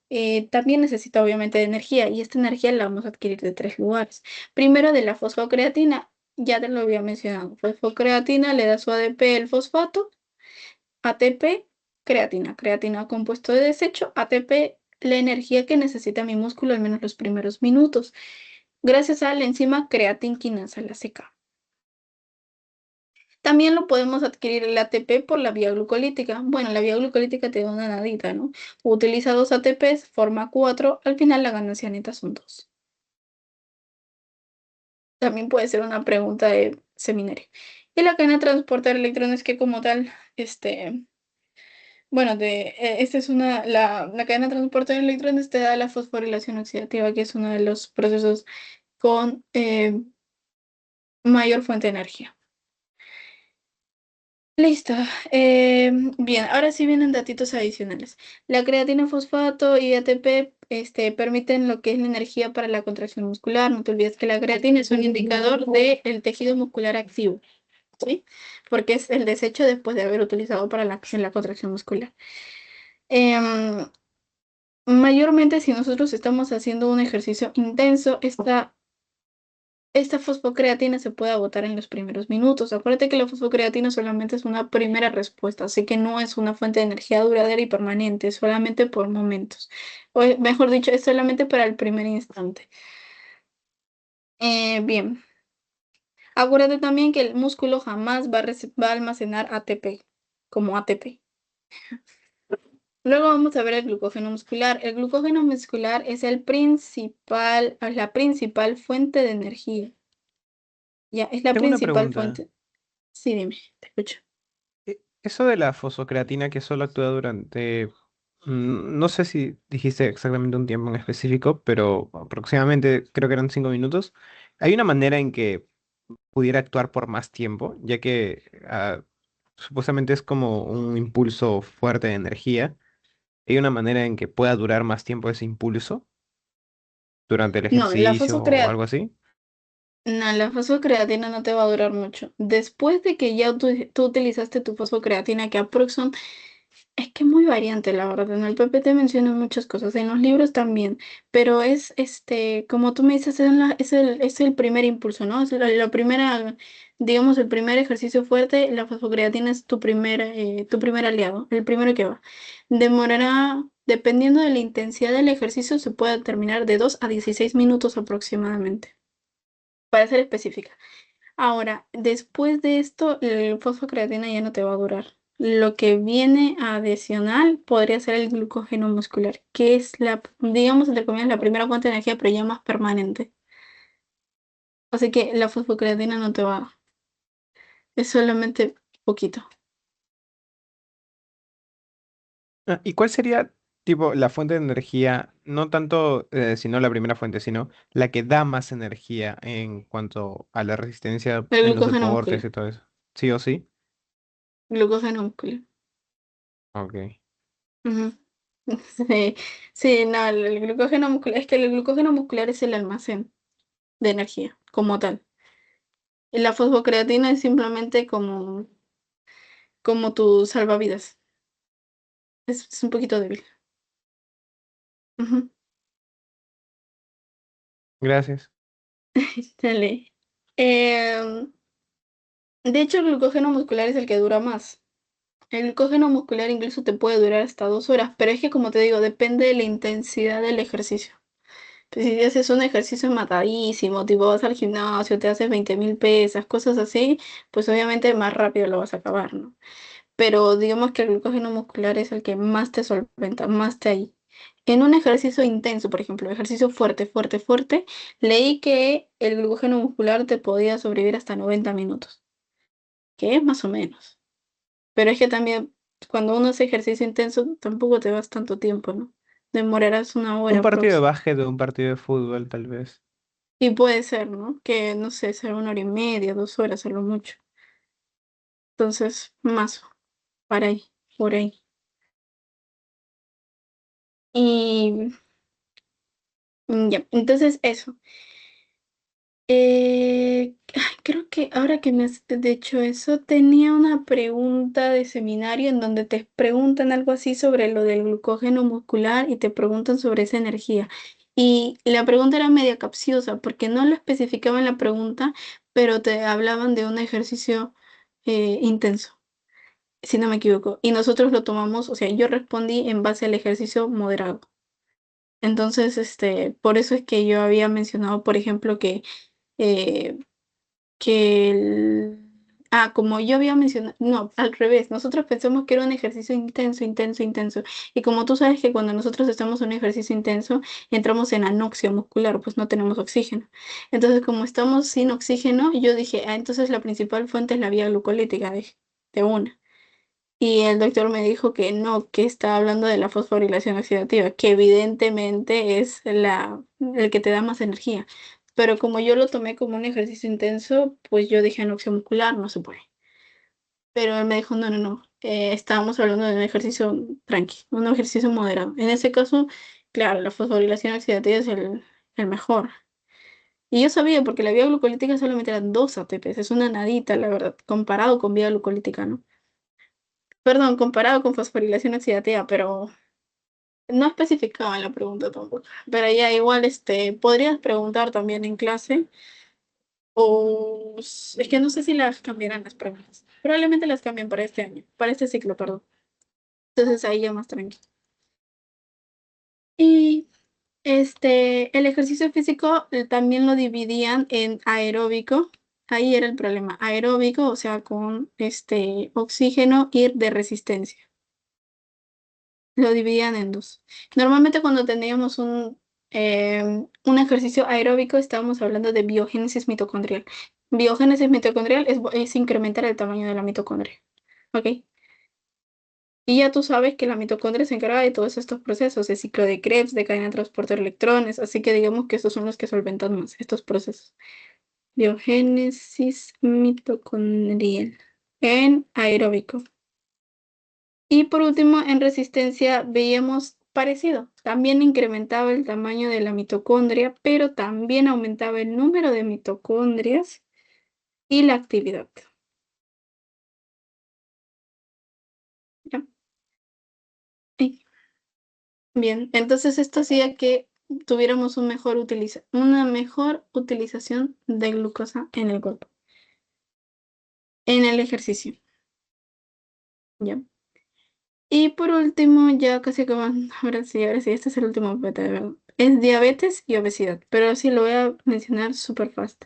también necesita obviamente de energía y esta energía la vamos a adquirir de tres lugares. Primero de la fosfocreatina, ya te lo había mencionado. Fosfocreatina le da su ADP el fosfato, ATP, creatina, creatina compuesto de desecho, ATP, la energía que necesita mi músculo al menos los primeros minutos, gracias a la enzima creatinquinasa, la CK. También lo podemos adquirir el ATP por la vía glucolítica. Bueno, la vía glucolítica te da una nadita, ¿no? Utiliza dos ATPs, forma cuatro, al final la ganancia neta son dos. También puede ser una pregunta de seminario. Y la cadena de transporte de electrones que como tal, bueno, esta es la cadena de transporte de electrones te da la fosforilación oxidativa, que es uno de los procesos con mayor fuente de energía. Listo. Bien, ahora sí vienen datitos adicionales. La creatina fosfato y ATP permiten lo que es la energía para la contracción muscular. No te olvides que la creatina es un indicador del tejido muscular activo, ¿sí? Porque es el desecho después de haber utilizado para en la contracción muscular. Em, Mayormente, si nosotros estamos haciendo un ejercicio intenso, esta fosfocreatina se puede agotar en los primeros minutos. Acuérdate que la fosfocreatina solamente es una primera respuesta, así que no es una fuente de energía duradera y permanente, es solamente por momentos. O mejor dicho, es solamente para el primer instante. Bien, acuérdate también que el músculo jamás va a almacenar ATP como ATP. Luego vamos a ver el glucógeno muscular. El glucógeno muscular es la principal fuente de energía. Ya, es la Tengo una principal pregunta. fuente. Sí, dime, te escucho. Eso de la fosfocreatina que solo actúa durante, no sé si dijiste exactamente un tiempo en específico, pero aproximadamente creo que eran 5 minutos. ¿Hay una manera en que pudiera actuar por más tiempo, ya que supuestamente es como un impulso fuerte de energía? ¿Hay una manera en que pueda durar más tiempo ese impulso durante el No, la ejercicio o fosfocreatina. algo así? No, la fosfocreatina no te va a durar mucho. Después de que ya tú utilizaste tu fosfocreatina, que Es que es muy variante, la verdad. En el PPT menciona muchas cosas, en los libros también, pero es como tú me dices, es el primer impulso, ¿no? Es la primera, digamos, el primer ejercicio fuerte. La fosfocreatina es tu primer aliado, el primero que va. Demorará, dependiendo de la intensidad del ejercicio, se puede terminar de 2 a 16 minutos aproximadamente, para ser específica. Ahora, después de esto, el fosfocreatina ya no te va a durar. Lo que viene adicional podría ser el glucógeno muscular, que es digamos, entre comillas, la primera fuente de energía, pero ya más permanente. Así que la fosfocreatina no te va, es solamente poquito. Ah, ¿y cuál sería, tipo, la fuente de energía, no tanto, sino la primera fuente, sino la que da más energía en cuanto a la resistencia El en los glucógeno deportes muscular. y todo eso? ¿Sí o sí? Glucógeno muscular. Ok. Ujú. Sí, sí, no, el glucógeno muscular, es que el glucógeno muscular es el almacén de energía, como tal. Y la fosfocreatina es simplemente como tu salvavidas. Es un poquito débil. Ujú. Gracias. Dale. Em, de hecho, el glucógeno muscular es el que dura más. El glucógeno muscular incluso te puede durar hasta 2 horas, pero es que, como te digo, depende de la intensidad del ejercicio. Pues si haces un ejercicio matadísimo, tipo vas al gimnasio, te haces 20.000 pesas, cosas así, pues obviamente más rápido lo vas a acabar, ¿no? Pero digamos que el glucógeno muscular es el que más te solventa, más te ahí. En un ejercicio intenso, por ejemplo, ejercicio fuerte, fuerte, fuerte, leí que el glucógeno muscular te podía sobrevivir hasta 90 minutos, que es más o menos. Pero es que también cuando uno hace ejercicio intenso, tampoco te vas tanto tiempo, ¿no? Demorarás una Un hora partido de próximo. básquet o un partido de fútbol, tal vez. Y puede ser, ¿no? Que, no sé, sea 1 hora y media, 2 horas a lo mucho. Entonces, más para ahí, por ahí. Y ya, entonces eso. Creo que ahora que me has dicho eso, tenía una pregunta de seminario en donde te preguntan algo así sobre lo del glucógeno muscular y te preguntan sobre esa energía. Y la pregunta era media capciosa porque no lo especificaba en la pregunta, pero te hablaban de un ejercicio intenso, si no me equivoco. Y nosotros lo tomamos, o sea, yo respondí en base al ejercicio moderado. Entonces, por eso es que yo había mencionado, por ejemplo, eh, que como yo había mencionado, no, al revés, nosotros pensamos que era un ejercicio intenso, intenso, intenso. Y como tú sabes que cuando nosotros estamos en un ejercicio intenso, entramos en anoxia muscular, pues no tenemos oxígeno. Entonces, como estamos sin oxígeno, yo dije, entonces la principal fuente es la vía glucolítica de una. Y el doctor me dijo que no, que estaba hablando de la fosforilación oxidativa, que evidentemente es el que te da más energía. Pero como yo lo tomé como un ejercicio intenso, pues yo dije anoxia muscular, no se puede. Pero él me dijo, no, no, no, estábamos hablando de un ejercicio tranqui, un ejercicio moderado. En ese caso, claro, la fosforilación oxidativa es el mejor. Y yo sabía, porque la vía glucolítica solamente eran 2 ATPs, es una nadita, la verdad, comparado con vía glucolítica, ¿no? Perdón, comparado con fosforilación oxidativa, pero no especificaba en la pregunta tampoco. Pero ya igual, podrías preguntar también en clase, o es que no sé si las cambiarán las preguntas. Probablemente las cambien para este año, para este ciclo, perdón. Entonces ahí ya más tranquilo. Y el ejercicio físico también lo dividían en aeróbico. Ahí era el problema. Aeróbico, o sea, con oxígeno y de resistencia. Lo dividían en dos. Normalmente cuando teníamos un ejercicio aeróbico estábamos hablando de biogénesis mitocondrial. Biogénesis mitocondrial es incrementar el tamaño de la mitocondria. ¿Ok? Y ya tú sabes que la mitocondria se encarga de todos estos procesos, de ciclo de Krebs, de cadena de transporte de electrones, así que digamos que estos son los que solventan más estos procesos. Biogénesis mitocondrial en aeróbico. Y por último, en resistencia veíamos parecido. También incrementaba el tamaño de la mitocondria, pero también aumentaba el número de mitocondrias y la actividad. ¿Ya? Bien, entonces esto hacía que tuviéramos una mejor utilización de glucosa en el cuerpo, en el ejercicio. ¿Ya? Y por último, ya casi acabando, ahora sí, este es el último beta, de verdad. Es diabetes y obesidad, pero sí lo voy a mencionar súper fast.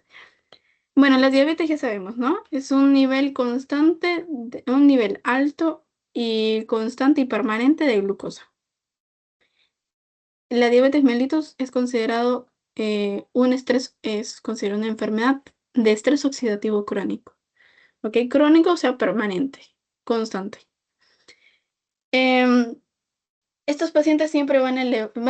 Bueno, la diabetes ya sabemos, ¿no? Es un nivel constante, un nivel alto y constante y permanente de glucosa. La diabetes mellitus es considerado un estrés, es considerado una enfermedad de estrés oxidativo crónico. ¿Ok? Crónico, o sea, permanente, constante. Em, Estos pacientes siempre van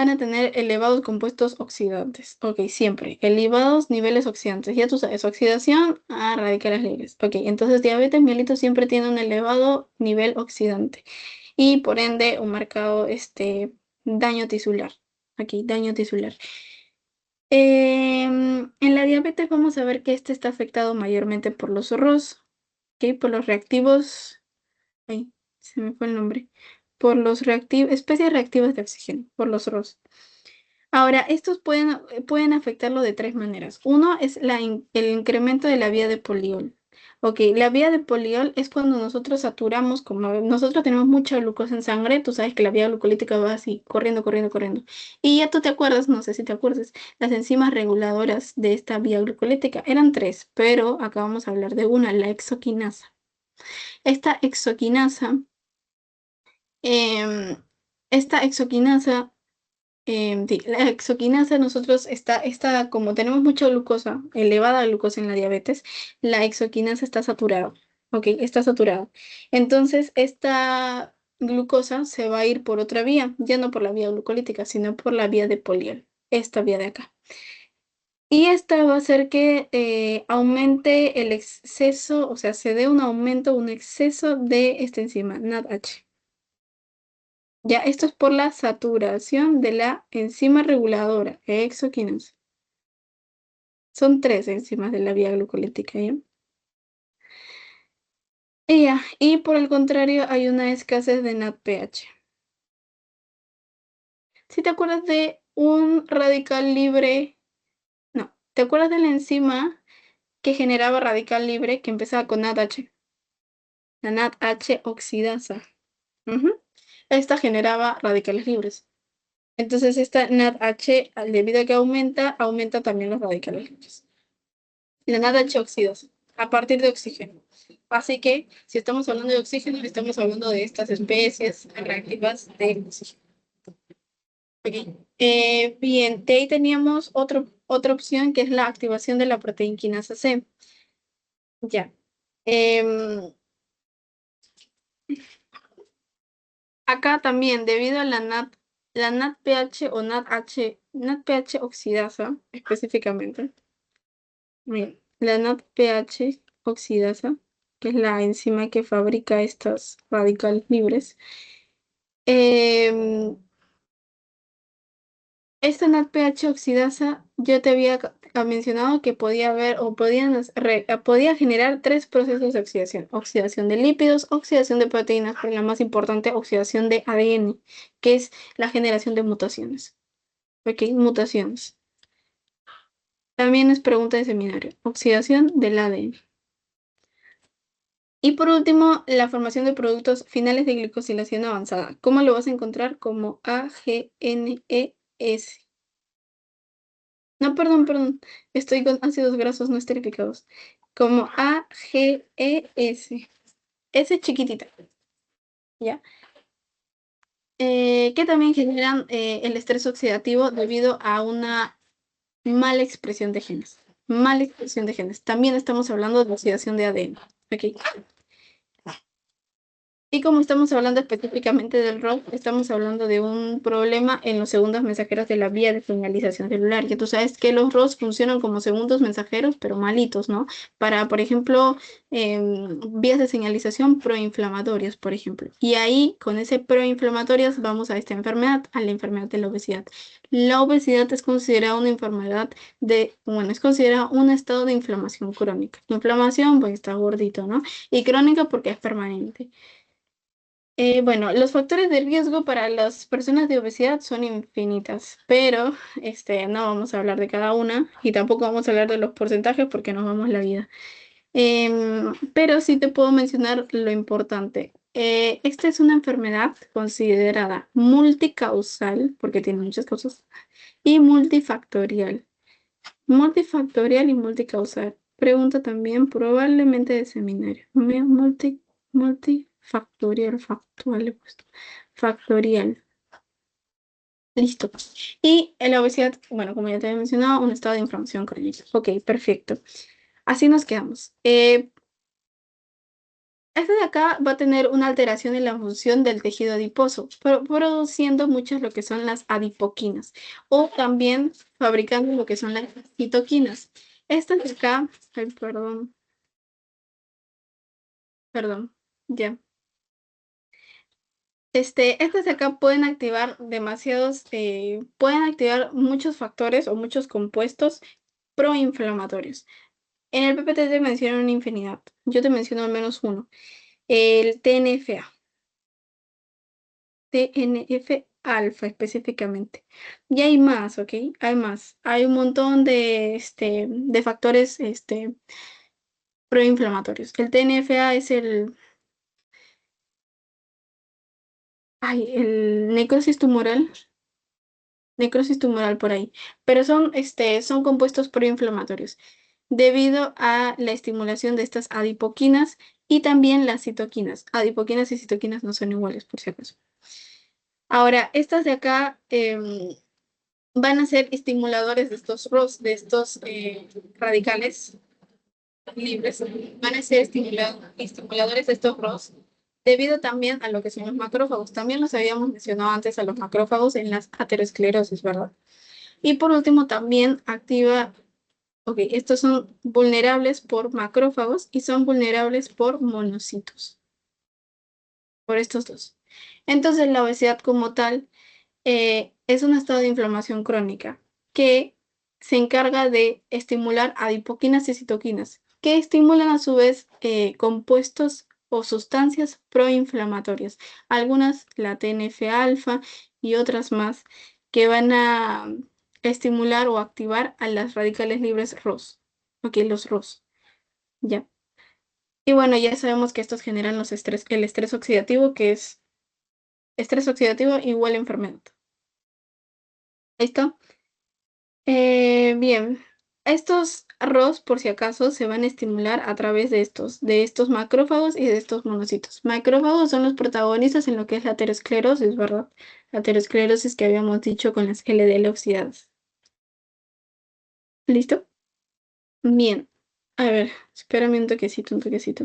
a tener elevados compuestos oxidantes. Ok, siempre. Elevados niveles oxidantes. Ya tú sabes, oxidación a radicales libres. Ok, entonces diabetes mellitus siempre tiene un elevado nivel oxidante y por ende un marcado daño tisular. Aquí, daño tisular. En la diabetes vamos a ver que este está afectado mayormente por los ROS, ¿ok? Por los reactivos. Ay, se me fue el nombre. Por los reactivos, especies reactivas de oxígeno, por los ROS. Ahora, estos pueden afectarlo de tres maneras. Uno es el incremento de la vía de poliol. Ok, la vía de poliol es cuando nosotros saturamos, como nosotros tenemos mucha glucosa en sangre, tú sabes que la vía glucolítica va así, corriendo, corriendo, corriendo. Y ya tú te acuerdas, no sé si te acuerdas, las enzimas reguladoras de esta vía glucolítica eran tres, pero acá vamos a hablar de una, la exoquinasa. Esta exoquinasa, em, esta exoquinasa sí, la exoquinasa nosotros como tenemos mucha glucosa, elevada glucosa en la diabetes, la exoquinasa está saturada, ok, está saturada. Entonces, esta glucosa se va a ir por otra vía, ya no por la vía glucolítica, sino por la vía de poliol, esta vía de acá. Y esta va a hacer que aumente el exceso, o sea, se dé un aumento, un exceso de esta enzima, NADH. Ya, esto es por la saturación de la enzima reguladora, exoquinasa. Son tres enzimas de la vía glucolítica, ¿ya? Y por el contrario, hay una escasez de NADPH. Si te acuerdas de un radical libre, no, ¿te acuerdas de la enzima que generaba radical libre que empezaba con NADH? La NADH oxidasa. Ujú. Esta generaba radicales libres. Entonces, esta NADH, debido a que aumenta también los radicales libres. La NADH oxidasa, a partir de oxígeno. Así que, si estamos hablando de oxígeno, estamos hablando de estas especies reactivas de oxígeno. Ok. Bien, de ahí teníamos otra opción que es la activación de la proteína quinasa C. Ya. Em, Acá también, debido a la NADPH o NADPH oxidasa específicamente. Bien, la NADPH oxidasa, que es la enzima que fabrica estas radicales libres. em, Esta NADPH oxidasa, yo te había mencionado que podía haber o podía generar tres procesos de oxidación. Oxidación de lípidos, oxidación de proteínas, pero la más importante, oxidación de ADN, que es la generación de mutaciones. Ok, mutaciones. También es pregunta de seminario. Oxidación del ADN. Y por último, la formación de productos finales de glicosilación avanzada. ¿Cómo lo vas a encontrar? Como AGNES. No, perdón. Estoy con ácidos grasos no esterificados. Como AGES. S chiquitita, ¿ya? Que también generan el estrés oxidativo debido a una mala expresión de genes. Mala expresión de genes. También estamos hablando de oxidación de ADN. Ok. Y como estamos hablando específicamente del ROS, estamos hablando de un problema en los segundos mensajeros de la vía de señalización celular, que tú sabes que los ROS funcionan como segundos mensajeros, pero malitos, ¿no? Para, por ejemplo, vías de señalización proinflamatorias, por ejemplo. Y ahí, con ese proinflamatorias, vamos a esta enfermedad, a la enfermedad de la obesidad. La obesidad es considerada una enfermedad es considerada un estado de inflamación crónica. Inflamación, pues está gordito, ¿no? Y crónica porque es permanente. Bueno, los factores de riesgo para las personas de obesidad son infinitas, pero no vamos a hablar de cada una y tampoco vamos a hablar de los porcentajes porque nos vamos la vida. Pero sí te puedo mencionar lo importante. Esta es una enfermedad considerada multicausal, porque tiene muchas causas, y multifactorial. Multifactorial y multicausal. Pregunta también probablemente de seminario. Multifactorial, factual he puesto. Factorial. Listo. Y en la obesidad, bueno, como ya te había mencionado, un estado de inflamación crónica. Ok, perfecto. Así nos quedamos. Este de acá va a tener una alteración en la función del tejido adiposo, produciendo muchas lo que son las adipoquinas o también fabricando lo que son las citoquinas. Estas de acá, ay, perdón, ya. Estas de acá pueden activar pueden activar muchos factores o muchos compuestos proinflamatorios. En el PPT te mencionan una infinidad. Yo te menciono al menos uno. El TNFA. TNF alfa específicamente. Y hay más, ¿ok? Hay más. Hay un montón de factores proinflamatorios. El TNFA es el necrosis tumoral por ahí. Pero son compuestos proinflamatorios debido a la estimulación de estas adipoquinas y también las citoquinas. Adipoquinas y citoquinas no son iguales, por si acaso. Ahora, estas de acá, van a ser estimuladores de estos radicales libres, van a ser estimuladores de estos ROS, debido también a lo que son los macrófagos. También los habíamos mencionado antes a los macrófagos en las aterosclerosis, ¿verdad? Y por último, también activa, ok, estos son vulnerables por macrófagos y son vulnerables por monocitos, por estos dos. Entonces, la obesidad como tal es un estado de inflamación crónica que se encarga de estimular adipoquinas y citoquinas, que estimulan a su vez compuestos o sustancias proinflamatorias, algunas la TNF-alfa y otras más que van a estimular o activar a las radicales libres ROS, ok, los ROS, ya. Y bueno, ya sabemos que estos generan el estrés oxidativo, que es estrés oxidativo igual a enfermedad. ¿Listo? Bien, estos ROS, por si acaso, se van a estimular a través de estos macrófagos y de estos monocitos. Macrófagos son los protagonistas en lo que es la aterosclerosis, ¿verdad? La aterosclerosis que habíamos dicho con las LDL oxidadas. ¿Listo? Bien. A ver, espérame un toquecito, un toquecito.